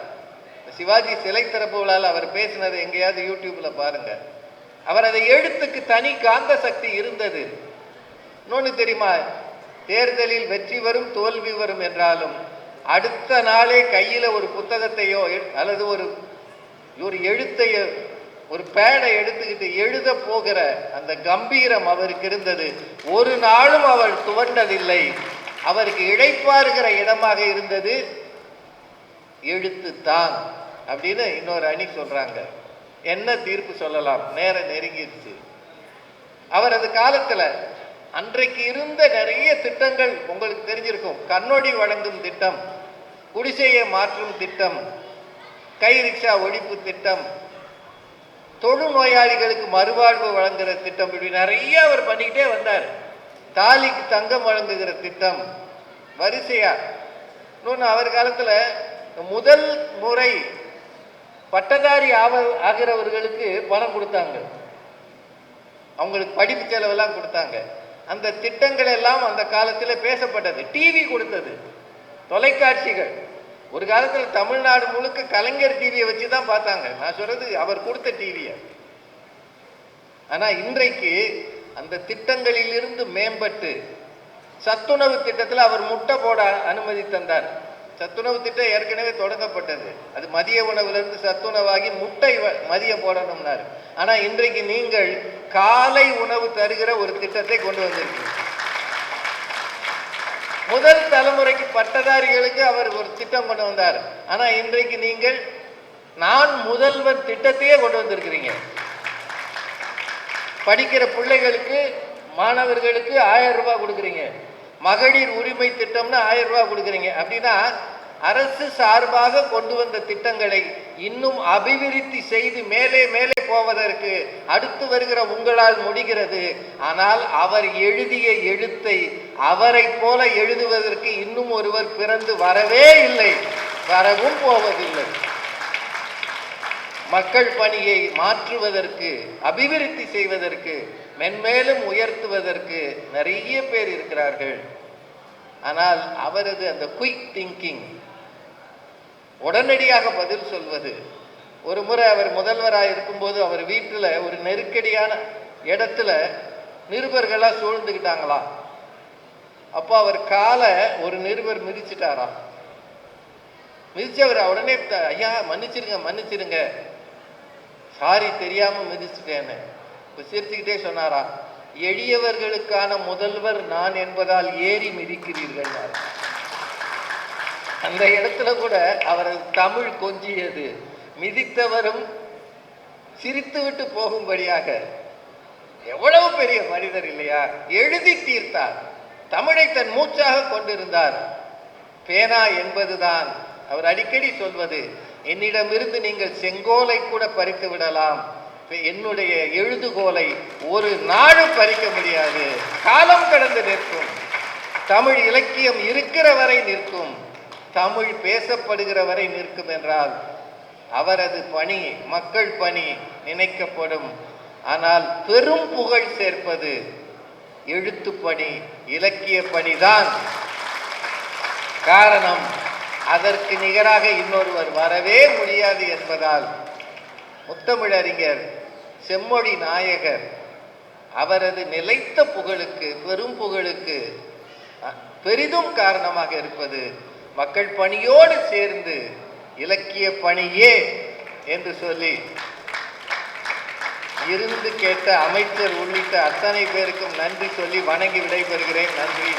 சிவாஜி சிலை திறப்பு விழாவில் அவர் பேசினது எங்கேயாவது யூடியூப்ல பாருங்க. அவர் அதை எழுத்துக்கு தனி காந்த சக்தி இருந்தது. இன்னொன்று தெரியுமா, தேர்தலில் வெற்றி வரும் தோல்வி வரும் என்றாலும் அடுத்த நாளே கையில ஒரு புத்தகத்தையோ அல்லது ஒரு எழுத்தையோ ஒரு பேடை எடுத்துக்கிட்டு எழுத போகிற அந்த கம்பீரம் அவருக்கு இருந்தது. ஒரு நாளும் அவர் துவண்டதில்லை. அவருக்கு இழைப்பாருகிற இடமாக இருந்தது எழுத்துத்தான் அப்படின்னு இன்னொரு அணி சொல்றாங்க. என்ன தீர்ப்பு சொல்லலாம், நேரம் நெருங்கிடுச்சு. அவரது காலத்துல அன்றைக்கு இருந்த நிறைய திட்டங்கள் உங்களுக்கு தெரிஞ்சிருக்கும். கண்ணொடி வழங்கும் திட்டம், குடிசையை மாற்றும் திட்டம், கை ரிக்ஷா ஒழிப்பு திட்டம், தொழுநோயாளிகளுக்கு மறுவாழ்வு வழங்குகிற திட்டம், இப்படி நிறைய அவர் பண்ணிக்கிட்டே வந்தார். தாலிக்கு தங்கம் வழங்குகிற திட்டம், வரிசையா. இன்னொன்று, அவர் காலத்துல முதல் முறை பட்டதாரி ஆகிறவர்களுக்கு பணம் கொடுத்தாங்க. அவங்களுக்கு படிப்பு செலவெல்லாம் கொடுத்தாங்க. அந்த திட்டங்கள் எல்லாம் அந்த காலத்தில் பேசப்பட்டது. டிவி கொடுத்தது, தொலைக்காட்சிகள். ஒரு காலத்தில் தமிழ்நாடு முழுக்க கலைஞர் டிவியை வச்சு தான் பார்த்தாங்க. நான் சொல்றது அவர் கொடுத்த டிவியை. ஆனா இன்றைக்கு அந்த திட்டங்களில் இருந்து மேம்பட்டு சத்துணவு திட்டத்தில் அவர் முட்டை போட அனுமதி தந்தார். சத்துணவு திட்டம் ஏற்கனவே தொடங்கப்பட்டது. அது மதிய உணவுலேருந்து சத்துணவாகி முட்டை மதியம் போடணும்னாரு. ஆனா இன்றைக்கு நீங்கள் காலை உணவு தருகிற ஒரு திட்டத்தை கொண்டு வந்திருக்கீங்க. முதல் தலைமுறைக்கு பட்டதாரிகளுக்கு அவர் ஒரு திட்டம் கொண்டு வந்தார். ஆனா இன்றைக்கு நீங்கள் நான் முதல்வர் திட்டத்தையே கொண்டு வந்திருக்கிறீங்க. படிக்கிற பிள்ளைகளுக்கு, மாணவர்களுக்கு 1000 ரூபாய் கொடுக்குறீங்க. மகளிர் உரிமை திட்டம்னு 1000 ரூபாய் கொடுக்குறீங்க. அப்படின்னா அரசு சார்பாக கொண்டு வந்த திட்டங்களை இன்னும் அபிவிருத்தி செய்து மேலே மேலே போவதற்கு அடுத்து வருகிற உங்களால் முடிகிறது. ஆனால் அவர் எழுதிய எழுத்தை அவரை போல எழுதுவதற்கு இன்னும் ஒருவர் பிறந்து வரவே இல்லை, வரவும் போவதில்லை. மக்கள் பணியை மாற்றுவதற்கு, அபிவிருத்தி செய்வதற்கு, மென்மேலும் உயர்த்துவதற்கு நிறைய பேர் இருக்கிறார்கள். ஆனால் அவரது அந்த குயிக் திங்கிங், உடனடியாக பதில் சொல்வது. ஒரு முறை அவர் முதல்வராக இருக்கும்போது அவர் வீட்டில் ஒரு நெருக்கடியான இடத்துல நிருபர்களாக சூழ்ந்துக்கிட்டாங்களாம். அப்போ அவர் காலை ஒரு நிருபர் மிதிச்சிட்டாராம். மிதிச்சவர் உடனே, ஐயா மன்னிச்சிருங்க மன்னிச்சிருங்க, சாரி தெரியாம மிதிச்சுட்டேன்னு. சிரிச்சுக்கிட்டே சொன்னாரா, எளியவர்களுக்கான முதல்வர் நான் என்பதால் ஏறி மிதிக்கிறீர்கள். அந்த இடத்துல கூட அவரது தமிழ் கொஞ்சியது. மிதித்தவரும் சிரித்துவிட்டு போகும்படியாக. எவ்வளவு பெரிய மனிதர் இல்லையா? எழுதி தீர்த்தார். தமிழை தன் மூச்சாக கொண்டிருந்தார். பேனா என்பதுதான் அவர் அடிக்கடி சொல்வது, என்னிடமிருந்து நீங்கள் செங்கோலை கூட பறித்து விடலாம், என்னுடைய எழுதுகோலை ஒரு நாளும் பறிக்க முடியாது. காலம் கடந்து நிற்கும். தமிழ் இலக்கியம் இருக்கிற வரை நிற்கும். தமிழ் பேசப்படுகிற வரை நிற்கும் என்றால் அவரது பணி, மக்கள் பணி நினைக்கப்படும். ஆனால் பெரும் புகழ் சேர்ப்பது எழுத்து பணி, இலக்கிய பணிதான். காரணம், அதற்கு நிகராக இன்னொருவர் வரவே முடியாது என்பதால் முத்தமிழறிஞர் செம்மொழி நாயகர் அவரது நிலைத்த புகழுக்கு, பெரும் புகழுக்கு பெரிதும் காரணமாக இருப்பது மக்கள் பணியோடு சேர்ந்து இலக்கிய பணியே என்று சொல்லி இருந்து கேட்ட அமைச்சர் உள்ளிட்ட அத்தனை பேருக்கும் நன்றி சொல்லி வணங்கி விடைபெறுகிறேன். நன்றி.